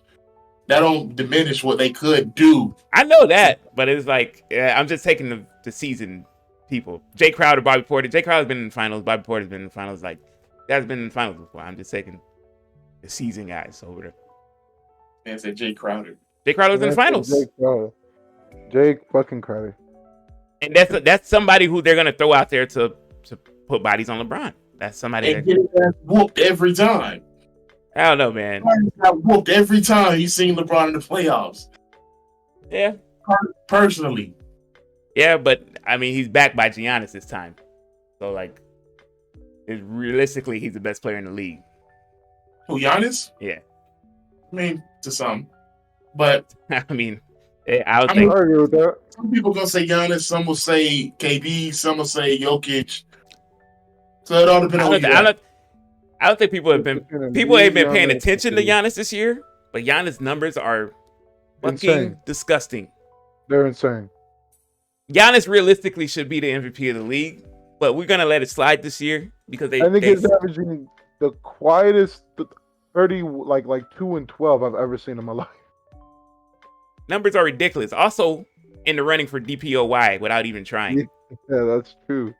that don't diminish what they could do. I know that, but it's like I'm just taking the seasoned people. Jay Crowder, Bobby Porter. Jay Crowder's been in the finals. Bobby Porter's been in the finals. Like, guys been in the finals before. I'm just taking the seasoned guys over there. Man said Jay Crowder. Jay Crowder was in the finals. Jake fucking Crowder. And that's somebody who they're gonna throw out there to put bodies on LeBron. That's somebody And get his ass whooped every time. I don't know, man. Got whooped every time he's seen LeBron in the playoffs. Yeah. Personally. Yeah, but I mean he's backed by Giannis this time. So like realistically he's the best player in the league. Who, Giannis? Yeah. I mean, to some. But I mean I agree with that. Some people gonna say Giannis, some will say KD, some will say Jokic. So it all depends on I don't think people ain't been paying attention to Giannis this year, but Giannis' numbers are fucking disgusting. They're insane. Giannis realistically should be the MVP of the league, but we're gonna let it slide this year because I think he's averaging the quietest 30, like 2-12 I've ever seen in my life. Numbers are ridiculous. Also in the running for DPOY without even trying. Yeah, that's true.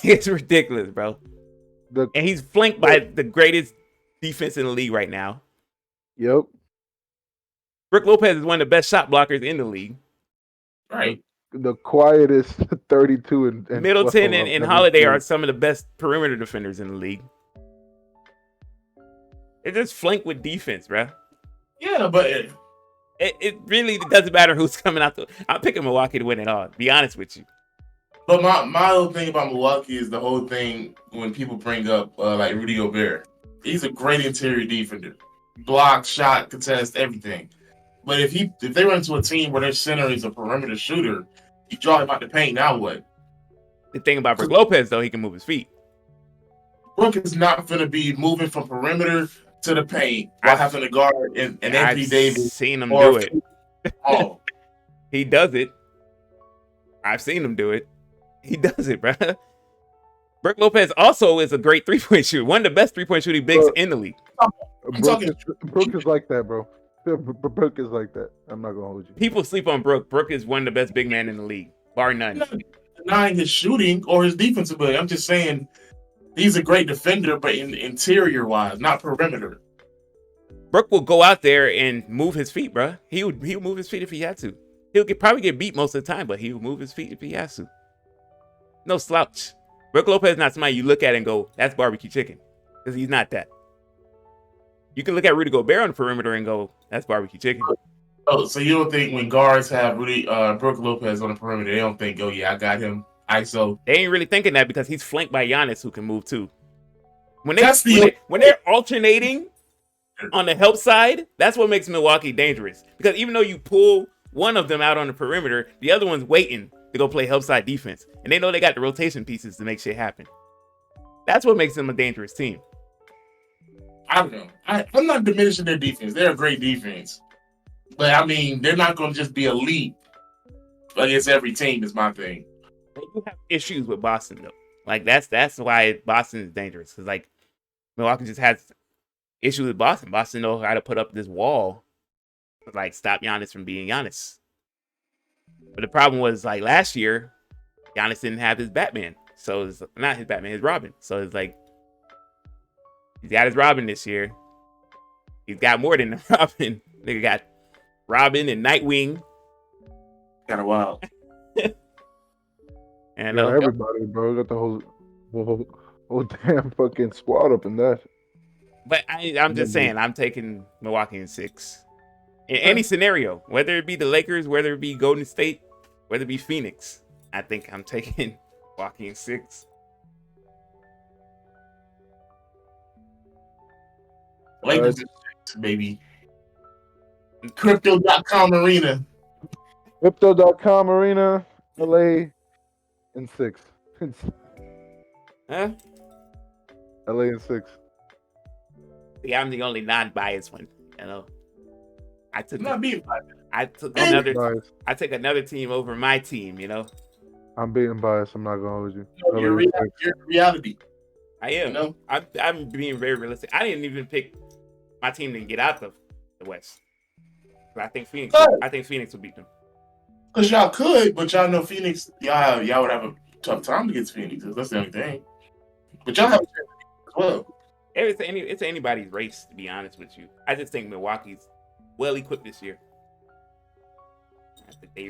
It's ridiculous, bro. And he's flanked by the greatest defense in the league right now. Yep. Brook Lopez is one of the best shot blockers in the league. Right. The quietest 32 and Middleton and Holiday are some of the best perimeter defenders in the league. They're just flanked with defense, bro. Yeah, but it really doesn't matter who's coming out. I'm picking Milwaukee to win it all. To be honest with you. But my whole thing about Milwaukee is the whole thing when people bring up like Rudy Gobert. He's a great interior defender. Block, shot, contest, everything. But if they run into a team where their center is a perimeter shooter, you draw him out the paint, now what? The thing about Brook Lopez, though, he can move his feet. Brook is not going to be moving from perimeter to the paint while having to guard and Anthony Davis. I've seen him do it. Oh. He does it. I've seen him do it. He does it, bro. Brook Lopez also is a great three-point shooter. One of the best three-point shooting bigs in the league. Brook is like that, bro. Brook is like that. I'm not gonna hold you. People sleep on Brook. Brook is one of the best big men in the league, bar none. I'm not denying his shooting or his defensive ability. I'm just saying he's a great defender, but in interior-wise, not perimeter. Brook will go out there and move his feet, bro. He'll move his feet if he had to. He'll probably get beat most of the time, but he'll move his feet if he has to. No slouch. Brook Lopez is not somebody you look at and go, that's barbecue chicken. Because he's not that. You can look at Rudy Gobert on the perimeter and go, that's barbecue chicken. Oh, so you don't think when guards have Brook Lopez on the perimeter, they don't think, oh yeah, I got him ISO? They ain't really thinking that because he's flanked by Giannis who can move too. When they're alternating on the help side, that's what makes Milwaukee dangerous. Because even though you pull one of them out on the perimeter, the other one's waiting to go play help side defense. And they know they got the rotation pieces to make shit happen. That's what makes them a dangerous team. I don't know. I'm not diminishing their defense. They're a great defense. But, I mean, they're not going to just be elite against every team is my thing. They do have issues with Boston, though. Like, that's why Boston is dangerous. Because, like, Milwaukee just has issues with Boston. Boston knows how to put up this wall to, like, stop Giannis from being Giannis. But the problem was, like, last year, Giannis didn't have his Batman. So, it's not his Batman, his Robin. So, it's like, he's got his Robin this year. He's got more than the Robin. Nigga got Robin and Nightwing. Kind of wild. And everybody, bro, got the whole damn fucking squad up in that. But I'm just saying, I'm taking Milwaukee in 6. In any scenario, whether it be the Lakers, whether it be Golden State, whether it be Phoenix, I think I'm taking Milwaukee in 6. Lakers in 6, baby. Crypto.com arena. Crypto.com arena, LA in 6. Huh? LA in 6. See, I'm the only non-biased one. You know, I took I'm not being I took I'm another being biased. I took another team over my team. You know, I'm being biased. I'm not gonna hold you. your LA in 6. reality. I am. You know? I'm being very realistic. I didn't even pick my team to get out of the West. But I think Phoenix. Oh. I think Phoenix will beat them. Because y'all could, but y'all know Phoenix, y'all would have a tough time against Phoenix. That's the only thing. But y'all have a chance as well. It's anybody's race, to be honest with you. I just think Milwaukee's well equipped this year.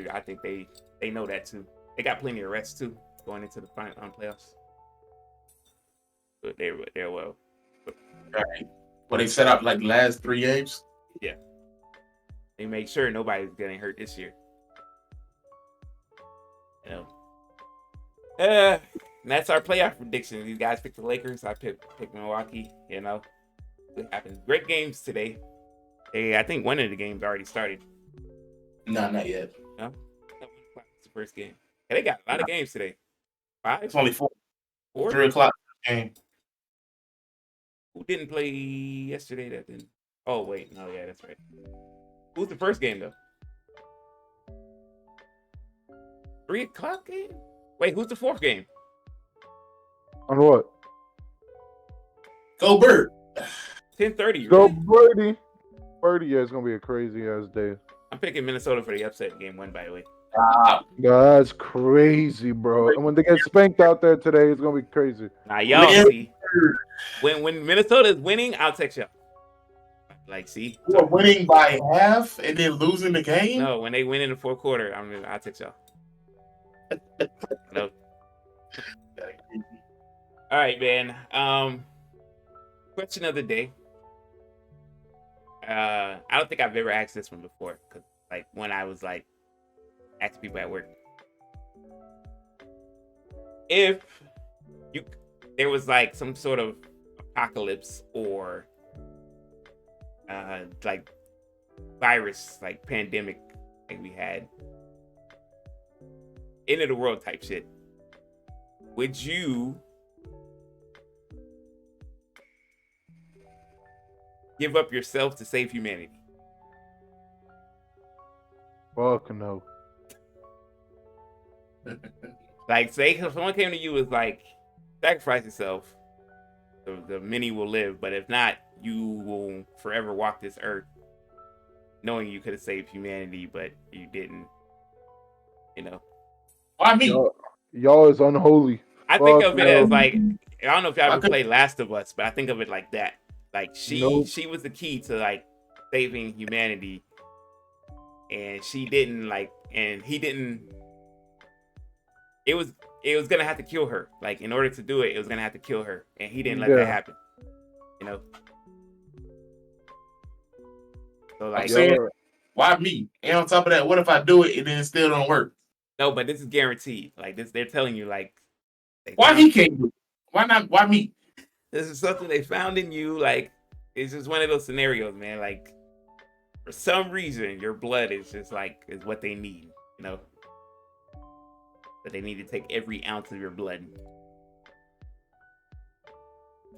I think they know that too. They got plenty of rest too going into the playoffs. But they're well. Right. Well, they set up like the last 3 games. Yeah. They make sure nobody's getting hurt this year. You know. And that's our playoff prediction. These guys picked the Lakers. I picked Milwaukee. You know, it happens. Great games today. I think one of the games already started. No, not yet. No, it's the first game. They got a lot of games today. 5. It's only 4. 4. 3 o'clock game. Who didn't play yesterday? That didn't. Oh wait, no, yeah, that's right. Who's the first game though? 3 o'clock game. Wait, who's the 4th game? On what? Go Bird. 10:30. Go Really? Birdie. Birdie, yeah, it's gonna be a crazy ass day. I'm picking Minnesota for the upset game 1, by the way. That's crazy, bro. And when they get spanked out there today, it's gonna be crazy. Now y'all see when Minnesota is winning, I'll text y'all. Like, see, We're winning by half and then losing the game. no, when they win in the 4th quarter, I'll text y'all. No. All right, man. Question of the day. I don't think I've ever asked this one before, cause like when I was like asking people at work, if there was like some sort of apocalypse or like virus, like pandemic, like we had, end of the world type shit, would you give up yourself to save humanity? Fuck no. Like, say if someone came to you with like, sacrifice yourself, the many will live, but if not, you will forever walk this earth knowing you could have saved humanity, but you didn't. You know. Why me? Y'all is unholy. I think Fuck of it no. as like, I don't know if y'all ever played Last of Us, but I think of it like that. Like she was the key to like saving humanity, and she didn't like, and he didn't. It was gonna have to kill her. Like, in order to do it, it was gonna have to kill her, and he didn't let that happen. You know. So like, why me? And on top of that, what if I do it and then it still don't work? No, but this is guaranteed. Like this, they're telling you like. Why he can't do it? Why not? Why me? This is something they found in you. Like, it's just one of those scenarios, man. Like, for some reason, your blood is just like is what they need. You know. But they need to take every ounce of your blood.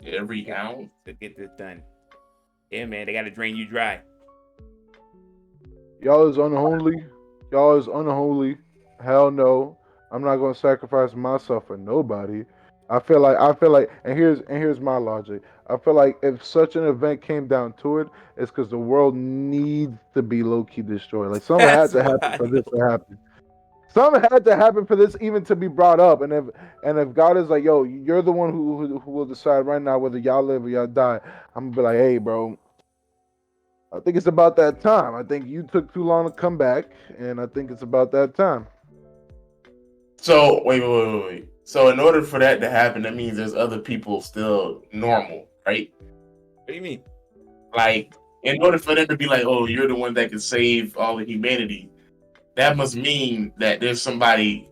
Every ounce to get this done. Yeah, man, they gotta drain you dry. Y'all is unholy. Y'all is unholy. Hell no. I'm not gonna sacrifice myself for nobody. I feel like, and here's my logic. I feel like if such an event came down to it, it's because the world needs to be low key destroyed. Like something had to happen for this to happen. Something had to happen for this even to be brought up. And if God is like, yo, you're the one who will decide right now whether y'all live or y'all die, I'm gonna be like, hey, bro, I think it's about that time. I think you took too long to come back, and I think it's about that time. So wait. So in order for that to happen, that means there's other people still normal, right? What do you mean? Like, in order for them to be like, oh, you're the one that can save all of humanity, that must mean that there's somebody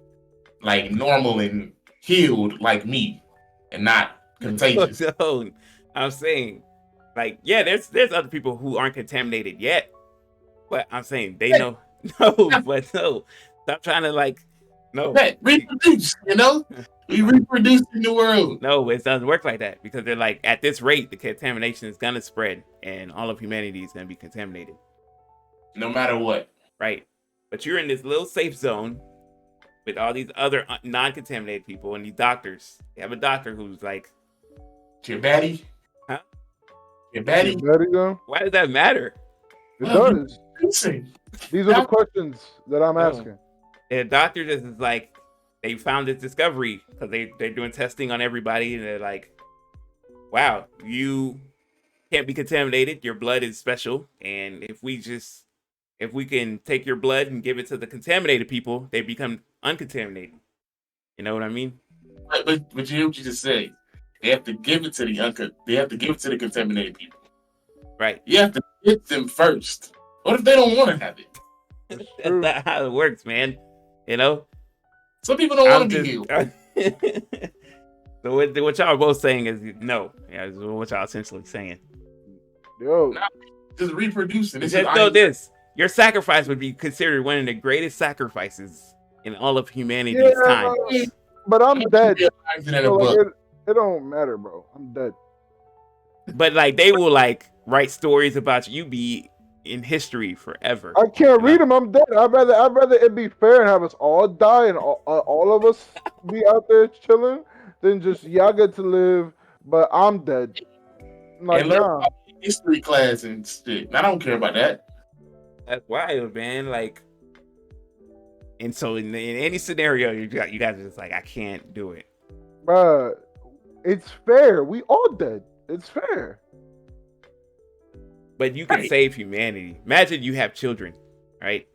like normal and healed like me and not contagious. So, I'm saying, Like, yeah, there's other people who aren't contaminated yet, but I'm saying they know. No, but no, stop trying to like, no, Hey, reproduce. You know, we reproduce in the world. no, it doesn't work like that because they're like at this rate, the contamination is gonna spread, and all of humanity is gonna be contaminated, No matter what. right? But you're in this little safe zone with all these other non-contaminated people and these doctors. They have a doctor who's like, Your baddie. huh? Your You baddie. ready, though? Why does that matter? It Well, does. Listen, These are the questions that I'm No. asking. And the doctor just is like, they found this discovery because they're doing testing on everybody, and they're like, wow, you can't be contaminated. Your blood is special, and if we can take your blood and give it to the contaminated people, they become uncontaminated. You know what I mean? but you hear what you just said. They have to give it to they have to give it to the contaminated people. Right. You have to get them first. What if they don't want to have it? It's That's true. not how it works, man. You know? Some people don't want I'm to be healed. So what y'all are both saying is no. Yeah, is what y'all essentially saying. Yo, Just reproducing. This Just is know this. Your sacrifice would be considered one of the greatest sacrifices in all of humanity's time. but I'm dead. realizing in a So, like, book. it don't matter, bro. I'm dead. But like they will like write stories about you be in history forever. I can't read them. I'm dead. I'd rather it be fair and have us all die and all of us be out there chilling than just y'all get to live, but I'm dead. Like, And learn nah. about history class and shit. I don't care about that. That's wild, man. Like, and so in any scenario, you guys are just like, I can't do it. Bruh, it's fair. We all dead. It's fair. But you can Right. save humanity. Imagine you have children, right?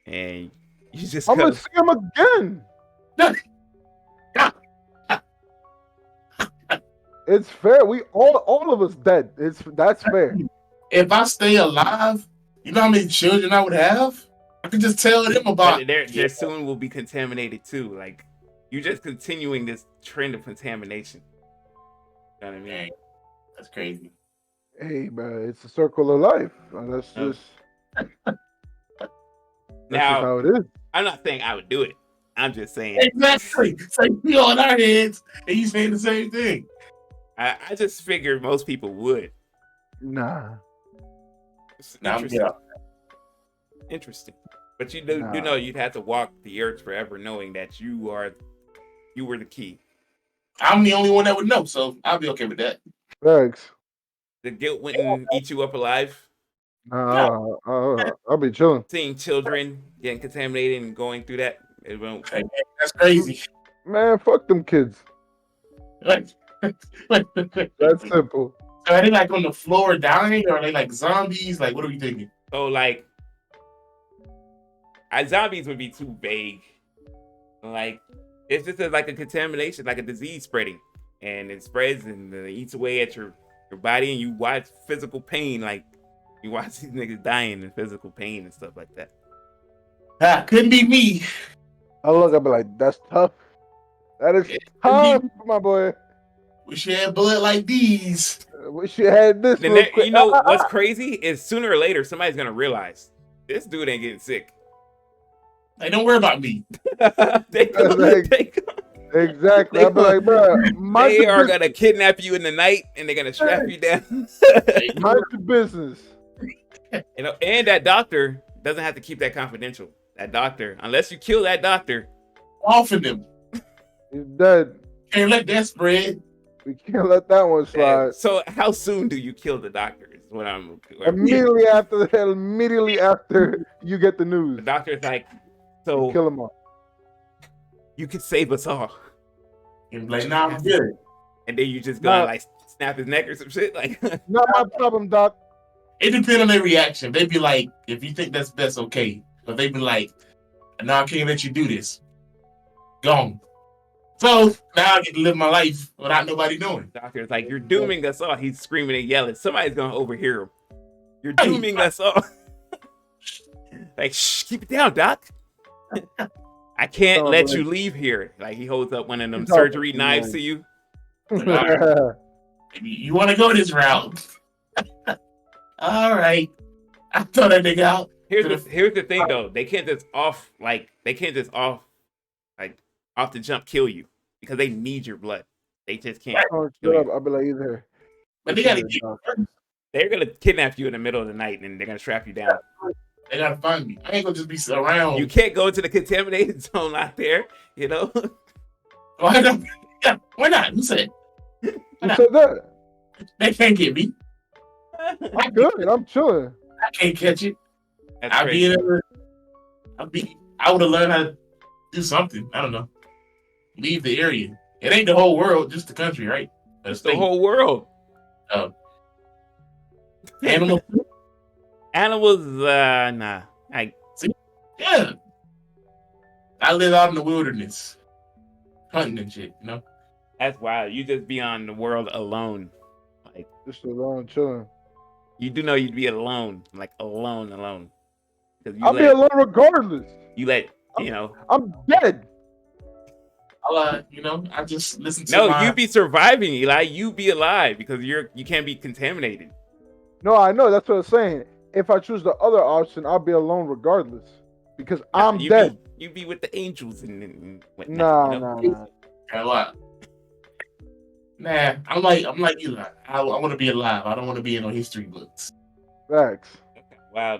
And you just I'm go, gonna see him again. It's fair. We all of us dead. That's fair. If I stay alive, you know how many children I would have? I could just tell them about but there soon will be contaminated too. Like you're just continuing this trend of contamination. You know what I mean? Dang, that's crazy. Hey, bro, it's a circle of life. That's Yeah. just Now, how it is. I'm not saying I would do it. I'm just saying Exactly. So we on our heads, and you saying the same thing. I just figured most people would. Nah. It's Now, interesting. yeah. Interesting. But you do Nah. know you'd have to walk the earth forever knowing that you were the key. I'm the only one that would know, so I'll be okay with that. Thanks. The guilt wouldn't eat you up alive. Nah, I'll be chilling. Seeing children getting contaminated and going through that, it won't. Hey, man, that's crazy. Man, fuck them kids. Like, That's simple. So are they like on the floor dying, or are they like zombies? Like, what are we thinking? So like, zombies would be too vague. Like, it's just like a contamination, like a disease spreading, and it spreads and it eats away at your body, and you watch physical pain. Like, you watch these niggas dying in physical pain and stuff like that. Couldn't be me. I look, I'll be like, that's tough. That is tough, my boy. Wish you had blood like these. Wish you had this. Then real quick. you know what's crazy is sooner or later somebody's gonna realize this dude ain't getting sick. Like, don't worry about me. They Exactly. I'll be like, bro, they are gonna kidnap you in the night and they're gonna strap you down. mind your business. You know, and that doctor doesn't have to keep that confidential. That doctor, unless you kill that doctor, Off of them. He's dead. Can't let that spread. We can't let that one slide. so how soon do you kill the doctor? Is what I'm. Immediately after you get the news, The doctor's like, you so kill him off. you can save us all, And like, nah, I'm good. and then you just gonna No. like snap his neck or some shit, like. Not my problem, doc. It depends on their reaction. They'd be like, if you think that's best, okay. But they'd be like, no, I can't let you do this. Gone. So now I get to live my life without nobody knowing. Doctor's like, you're dooming us all. He's screaming and yelling. Somebody's gonna overhear him. You're Hey. dooming us all. Like, shh, keep it down, doc. I can't Oh, let man. you leave here. Like he holds up one of them He's talking surgery to knives me. to you. You want to go this route? All right. I throw that nigga out. Here's the thing though. They can't just off like off the jump kill you because they need your blood. They just can't. Oh, kill shut up. you. I'll be like, either. But they gotta get They're gonna kidnap you in the middle of the night and they're gonna strap you down. They gotta find me. I ain't gonna just be around. You can't go into the contaminated zone out there, you know. Why not? Yeah, why not? Who said? Who said that? They can't get me. I'm good. I'm chilling. I can't catch it. That's I crazy. I would have learned how to do something. I don't know. Leave the area. It ain't the whole world, just the country, right? It's the whole world. Animal. Animals, nah. Yeah. I live out in the wilderness, hunting and shit. You know. That's wild. You just be on the world alone. Like Just alone, chilling. you do know you'd be alone, like alone. Because I'll be alone regardless. I'm dead. I just listen to. No, you be surviving, Eli. You be alive because you can't be contaminated. No, I know. That's what I'm saying. If I choose the other option, I'll be alone regardless because I'm dead. You be with the angels and whatnot. Nah. A lot. Nah, I'm like Eli. I want to be alive. I don't want to be in no history books. Facts. Wow,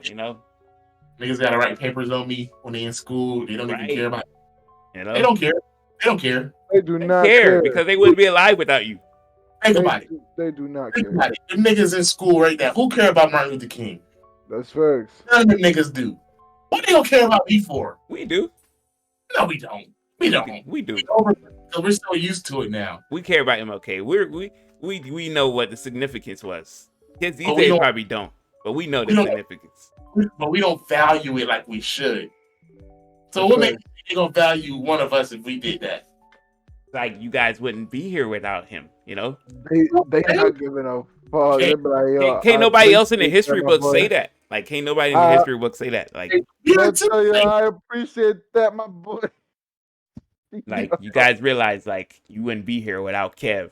Niggas gotta write papers on me when they in school. They don't even care about it. They don't care. They don't care. They do not care because they wouldn't be alive without you. Think about it. They do not Think care. about it. The niggas in school right now. Who care about Martin Luther King? That's facts. None of them niggas do. What they don't care about me for? We do. No, we don't. We don't. We do. We're so used to it now. We care about MLK. We know what the significance was. Kids these But we days don't- probably don't, but we know the we don't- significance. But we don't value it like we should. So That's what right. makes you gonna value one of us if we did that? Like you guys wouldn't be here without him, They not giving a fuck. They be like, yo, Can't nobody else in the appreciate history that, my book boy. say that. Like, can't nobody in the history book say that. Like, I'll tell you, I appreciate that, my boy. you guys realize, like, you wouldn't be here without Kev.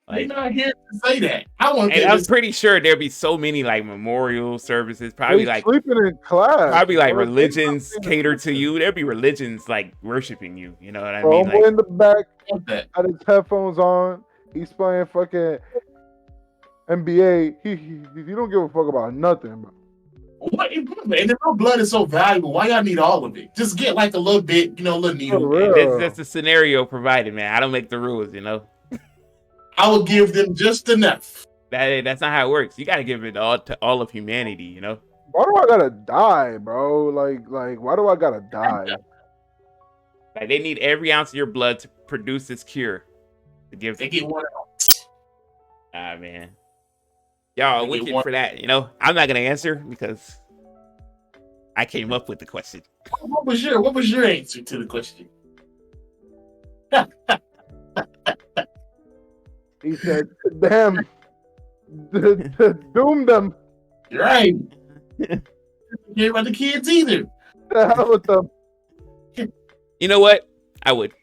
They Like, not here to say that. I want and to. I'm pretty sure there'd be so many like memorial services, probably They like sleeping in class. bro. religions They not cater to sleeping. you. There'd be religions like worshiping you. You know what I Bro, mean? homeboy Like, in the back, that. had his headphones on. He's playing fucking NBA. He don't give a fuck about nothing, bro. What? And if our blood is so valuable, why y'all need all of it? Just get like a little bit, a little needle. For real. that's the scenario provided, man. I don't make the rules, you know. I will give them just enough. That's not how it works. You got to give it all to all of humanity, you know. Why do I gotta die, bro? Like, why do I gotta die? Like they need every ounce of your blood to produce this cure to give. They get one out. Ah, man, y'all are They get wicked one- for that. You know, I'm not gonna answer because I came up with the question. What was your answer to the question? He said, "Damn, doom them. You're right. Don't care about the kids either. The hell with them." You know what? I would.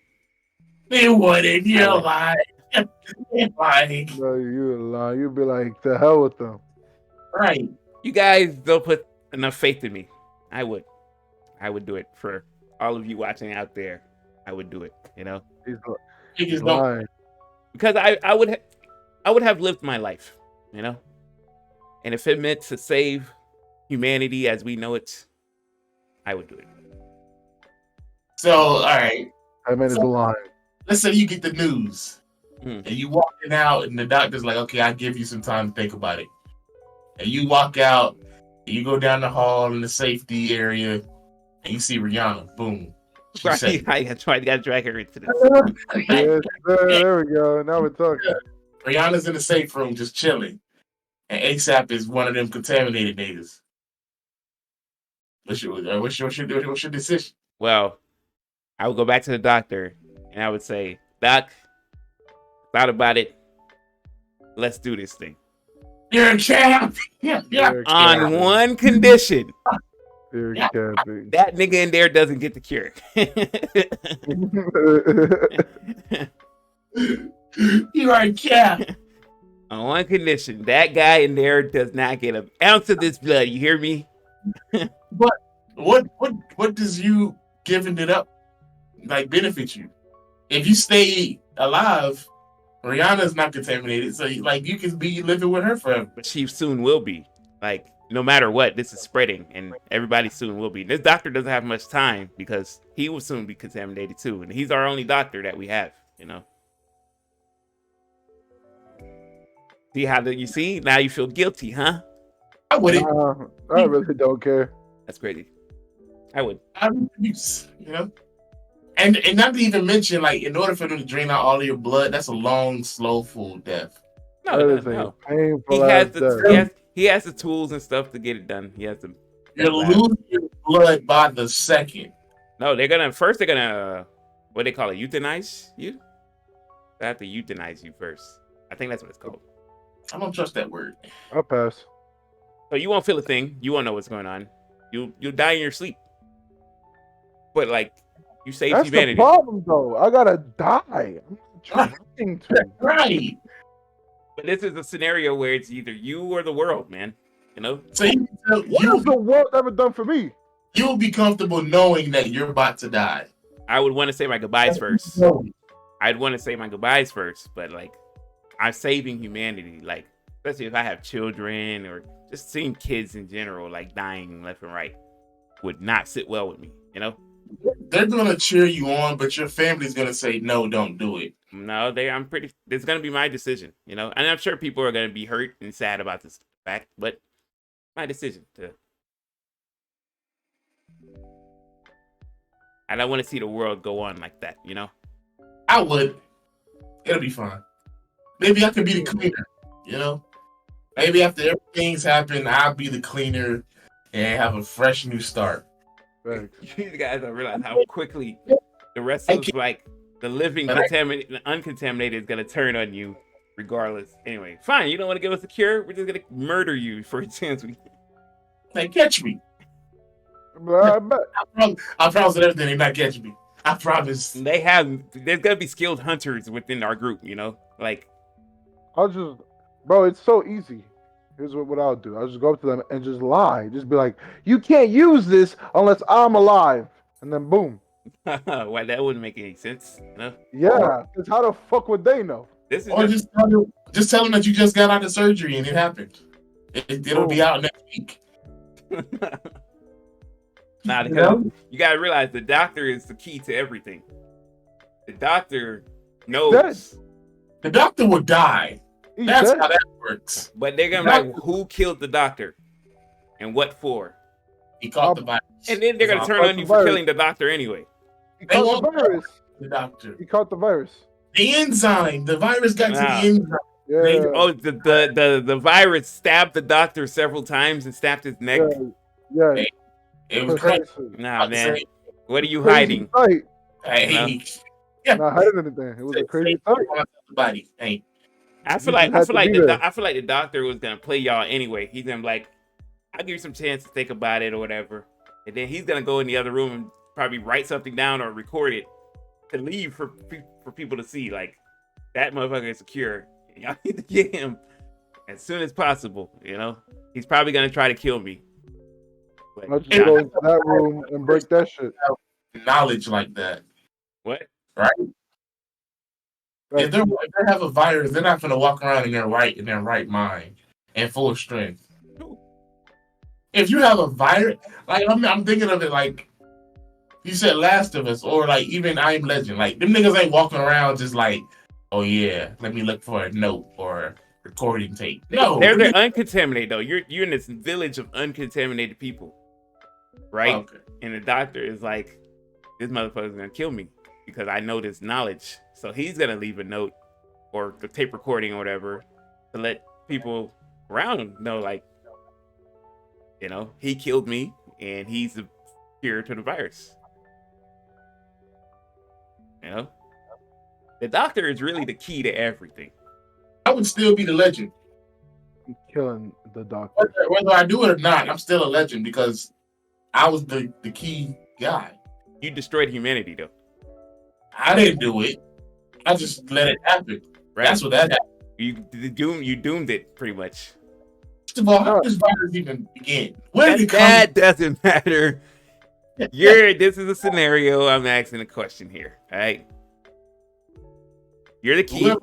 They wouldn't. You're lying. You're lying. No, you lie. You'd be like, "The hell with them." Right. You guys don't put enough faith in me. I would do it for all of you watching out there. I would do it. You know, He's Niggas don't. lying. because I would have lived my life. You know, and if it meant to save humanity as we know it, I would do it. So, all right. That man is lying. Let's say you get the news Mm. and you walking out, and the doctor's like, "Okay, I'll give you some time to think about it." And you walk out, and you go down the hall in the safety area, and you see Rihanna. Boom. She Right? said- I gotta drag her into this. Yes, there we go. Now we're talking. Rihanna's in the safe room just chilling, and ASAP is one of them contaminated niggas. What's your decision? Well, I would go back to the doctor and I would say, "Doc, thought about it. Let's do this thing You're a champ. Yeah. You're on capping. one condition: You're Yeah. capping. that nigga in there doesn't get the cure." You are a champ. On one condition, that guy in there does not get an ounce of this blood. You hear me? But what does you giving it up like benefit you? If you stay alive, Rihanna's not contaminated, so like you can be living with her forever. But she soon will be. Like, no matter what, this is spreading, and everybody soon will be. This doctor doesn't have much time because he will soon be contaminated too, and he's our only doctor that we have. You know. See how you see now you feel guilty, huh? I wouldn't. I really don't care. That's crazy. I would. I refuse, you know. And not to even mention, like, in order for them to drain out all of your blood, that's a long, slow, full death. No. He has the tools and stuff to get it done. He has the. You're losing your blood by the second. No, they're gonna what they call it, euthanize you. They have to euthanize you first. I think that's what it's called. I don't trust that word. I'll pass. So you won't feel a thing. You won't know what's going on. You'll die in your sleep. But like, you save That's humanity. the problem, though. I gotta die. I'm not trying to. Right. But this is a scenario where it's either you or the world, man. You know. So what has the world ever done for me? You'll be comfortable knowing that you're about to die. I would want to say my goodbyes first. I'd want to say my goodbyes first, but like, I'm saving humanity. Like, especially if I have children or just seeing kids in general, like dying left and right, would not sit well with me. You know. They're gonna cheer you on, but your family's gonna say no, don't do it. No, it's gonna be my decision, you know, and I'm sure people are gonna be hurt and sad about this fact, but my decision to. I don't want to see the world go on like that, you know. I would. It'll be fine. Maybe I could be the cleaner, you know. Maybe after everything's happened, I'll be the cleaner and have a fresh new start. Right. You guys don't realize how quickly the rest of like the living uncontaminated is gonna turn on you, regardless. Anyway, fine. You don't want to give us a cure. We're just gonna murder you for a chance. They catch me. I bet. I promise that everything. They not catch me. I promise. There's gonna be skilled hunters within our group. You know, like Bro, it's so easy. Here's what I'll do. I'll just go up to them and just lie. Just be like, you can't use this unless I'm alive. And then boom. Why that wouldn't make any sense, you know? Yeah, because how the fuck would they know? This is or just tell them that you just got out of surgery and it happened. It'll be out next week. Nah, because you gotta realize the doctor is the key to everything. The doctor knows. The doctor will die. That's how that works. But they're gonna be like, who killed the doctor? And what for? He caught the virus. And then they're gonna turn on you for killing the doctor anyway. He caught the virus. The doctor. He caught the virus. The enzyme. The virus got to the enzyme. Yeah. Oh, the virus stabbed the doctor several times and stabbed his neck. Yeah. It was crazy. Nah, man. What are you hiding? Hey. Not hiding anything. It was a crazy fight. Hey. I feel like the doctor was gonna play y'all anyway. He's gonna be like, I'll give you some chance to think about it or whatever, and then he's gonna go in the other room and probably write something down or record it to leave for people to see. Like, that motherfucker is secure. Y'all need to get him as soon as possible. You know, he's probably gonna try to kill me. I'll just go into that room and break that shit. Knowledge like that. What? Right? If they have a virus, they're not gonna walk around in their right mind and full strength. If you have a virus, like I'm thinking of it like you said, Last of Us, or like even I Am Legend. Like, them niggas ain't walking around just like, oh yeah, let me look for a note or recording tape. No, they're uncontaminated though. You're in this village of uncontaminated people, right? Okay. And the doctor is like, this motherfucker's gonna kill me because I know this knowledge. So he's gonna leave a note or the tape recording or whatever to let people around him know, like, you know, he killed me and he's the cure to the virus. You know, the doctor is really the key to everything. I would still be the legend. I'm killing the doctor. Whether I do it or not, I'm still a legend because I was the key guy. You destroyed humanity, though. I didn't do it. I just let it happen. Right. That's what that happened. You doomed it pretty much. First of all, how did this virus even begin? Where did it come? That doesn't matter. This is a scenario. I'm asking a question here. All right. You're the key.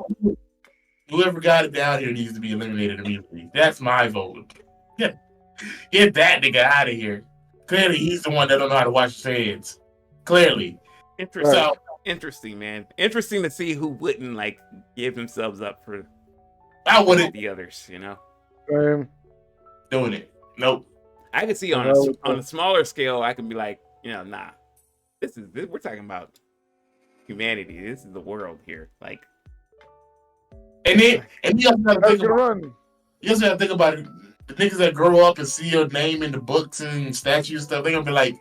Whoever got it down here needs to be eliminated immediately. That's my vote. Get that nigga out of here. Clearly, he's the one that don't know how to wash his hands. Clearly. Interesting, man. Interesting to see who wouldn't like give themselves up for the others, you know? Doing it. Nope. I can see on a smaller scale, I can be like, you know, nah. We're talking about humanity. This is the world here. Like, and you also have to think about it. The niggas that grow up and see your name in the books and statues and stuff, they're gonna be like,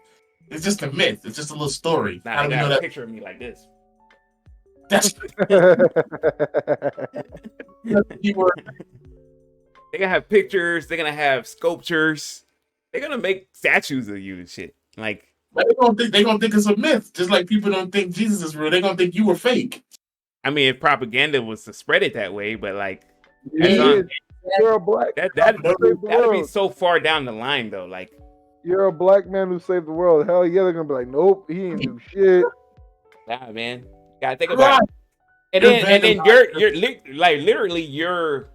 it's just a myth. It's just a little story. Nah, they got a picture of me like this. That's They're gonna have pictures. They're gonna have sculptures. They're gonna make statues of you and shit. Like, they're gonna think it's a myth. Just like people don't think Jesus is real. They're gonna think you were fake. I mean, if propaganda was to spread it that way, but like, you're a black. That'd be so far down the line, though. Like, you're a black man who saved the world. Hell yeah, they're gonna be like, nope, he ain't do shit. Nah, man, you gotta think about it. And then you're like literally your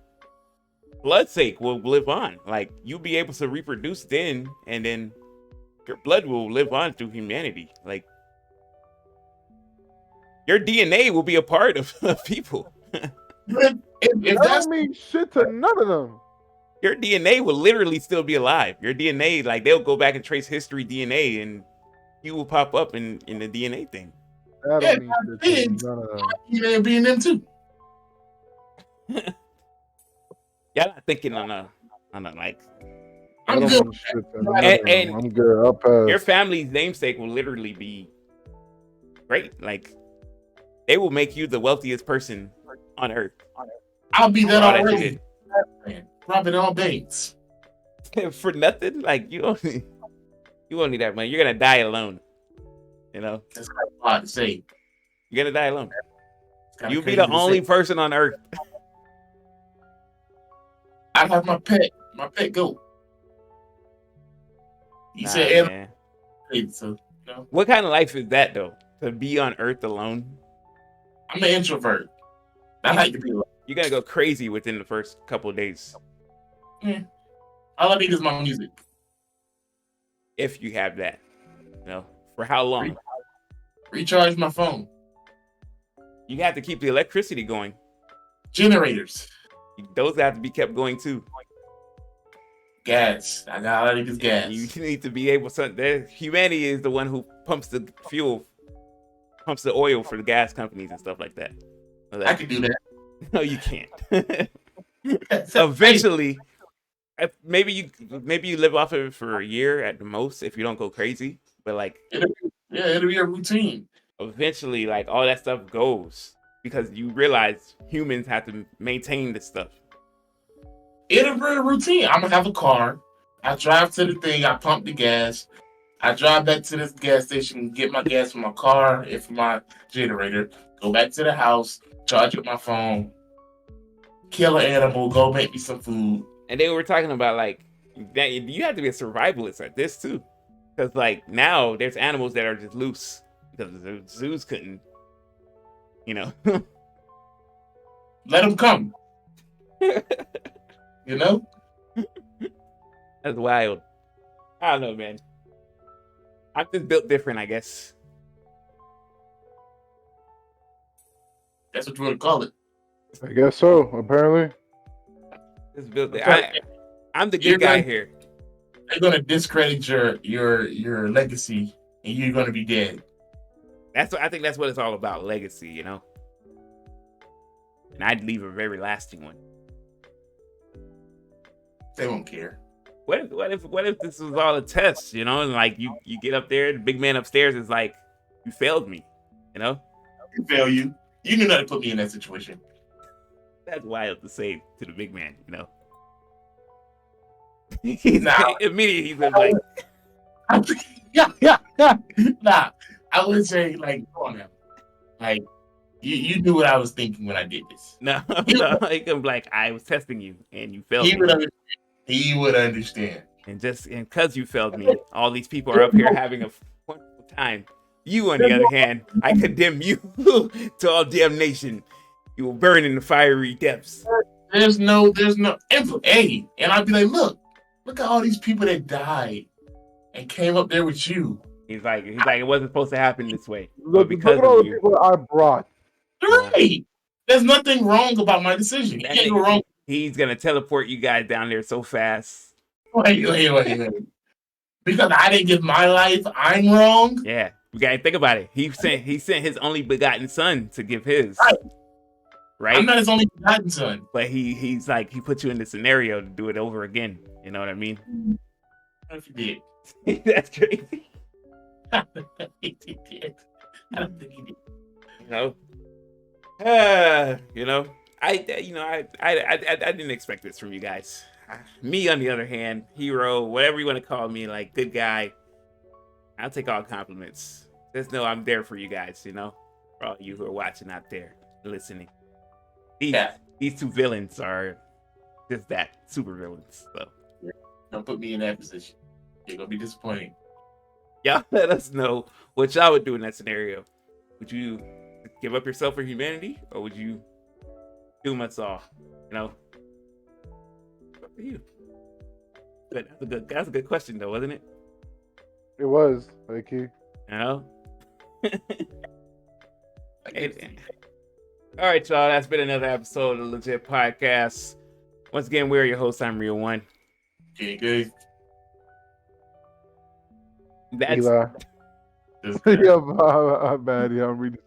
blood sake will live on. Like, you'll be able to reproduce then, and then your blood will live on through humanity. Like, your DNA will be a part of people. That don't mean shit to none of them. Your DNA will literally still be alive. Your DNA, like, they'll go back and trace history DNA, and you will pop up in the DNA thing. That don't mean shit to none of them. DNA being them too. Y'all not thinking on a like. I'm good. And I'm good. I'll pass. Your family's namesake will literally be great. Like, they will make you the wealthiest person on earth. I'll be that already. Robbing all banks. For nothing? Like, you won't need that money. You're gonna die alone. You know? That's kind of hard to say. You're gonna die alone. You'll be the only person on earth. I have my pet goat. You said so, you know. What kind of life is that, though? To be on earth alone? I'm an introvert. I like to be alone. You're gonna go crazy within the first couple of days. Yeah. All I need is my music. If you have that. You know, for how long? Recharge my phone. You have to keep the electricity going. Generators. Those have to be kept going too. Gas. All I need is gas. You need to be able to. Humanity is the one who pumps the fuel, pumps the oil for the gas companies and stuff like that. I can do that. No, you can't. Eventually, maybe you live off of it for a year at the most if you don't go crazy. But like, it'll be a routine. Eventually, like, all that stuff goes because you realize humans have to maintain this stuff. It'll be a routine. I'm gonna have a car. I drive to the thing. I pump the gas. I drive back to this gas station, get my gas from my car and from my generator. Go back to the house, charge up my phone, kill an animal, go make me some food. And then we're talking about like that. You have to be a survivalist at this too, because like now there's animals that are just loose because the zoos couldn't, you know. Let them come. You know? That's wild. I don't know, man. I'm just built different, I guess. That's what you want to call it. I guess so, apparently. It's built I'm the good guy here. They're gonna discredit your legacy and you're gonna be dead. I think that's what it's all about, legacy, you know? And I'd leave a very lasting one. They won't care. What if this was all a test, you know? And like you get up there, the big man upstairs is like, you failed me, you know? I fail you. You knew not to put me in that situation. That's wild to say to the big man, you know? Immediately he's like, yeah. Nah, I would say, like, come on now. Like, You knew what I was thinking when I did this. No, He, no, he can be like, I was testing you and you failed he me. would understand. He would understand. And because you failed me, all these people are up here having a wonderful time. You, on the other hand, I condemn you to all damnation. You will burn in the fiery depths. There's no. Hey, and I'd be like, look at all these people that died and came up there with you. He's like, it wasn't supposed to happen this way, but Look because at all of the you, people that I brought. Right. There's nothing wrong about my decision. You that can't go nigga, wrong. he's gonna teleport you guys down there so fast. Wait. Because I didn't give my life, I'm wrong. Yeah, you gotta think about it. He sent his only begotten son to give his. Right. Right? I'm not his only begotten son. But he's like, he put you in the scenario to do it over again. You know what I mean? What if he did? That's crazy. I don't think he did. You know, I didn't expect this from you guys. Me, on the other hand, hero, whatever you want to call me, like good guy, I'll take all compliments. Just know I'm there for you guys, you know, for all you who are watching out there, listening. These two villains are just that, super villains. So don't put me in that position. You're gonna be disappointed. Y'all let us know what y'all would do in that scenario. Would you give up yourself for humanity, or would you doom us all? You know, up to you. Good. That's a good question, though, wasn't it? It was, like you. You know. All right, y'all. That's been another episode of the Legit Podcast. Once again, we're your hosts. I'm Real One. Good. That's Eli. Yeah, I'm bad. Yeah, I'm reading.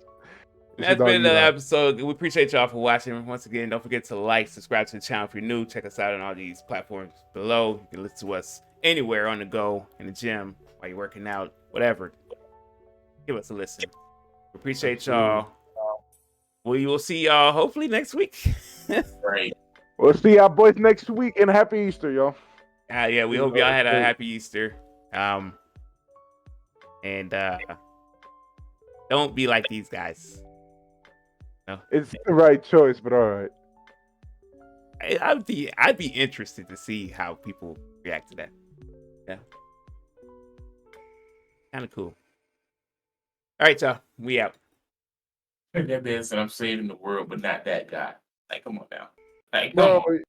That's been another episode. We appreciate y'all for watching. Once again, don't forget to like, subscribe to the channel if you're new. Check us out on all these platforms below. You can listen to us anywhere on the go, in the gym, while you're working out, whatever. Give us a listen. We appreciate y'all. We will see y'all hopefully next week. Right. We'll see y'all boys next week, and happy Easter, y'all. Yeah, we hope y'all had a happy Easter. And don't be like these guys. No. It's the right choice, but all right. I'd be interested to see how people react to that. Yeah. Kind of cool. All right, y'all. We out. That man said I'm saving the world, but not that guy. Like, come on now. Like, come on.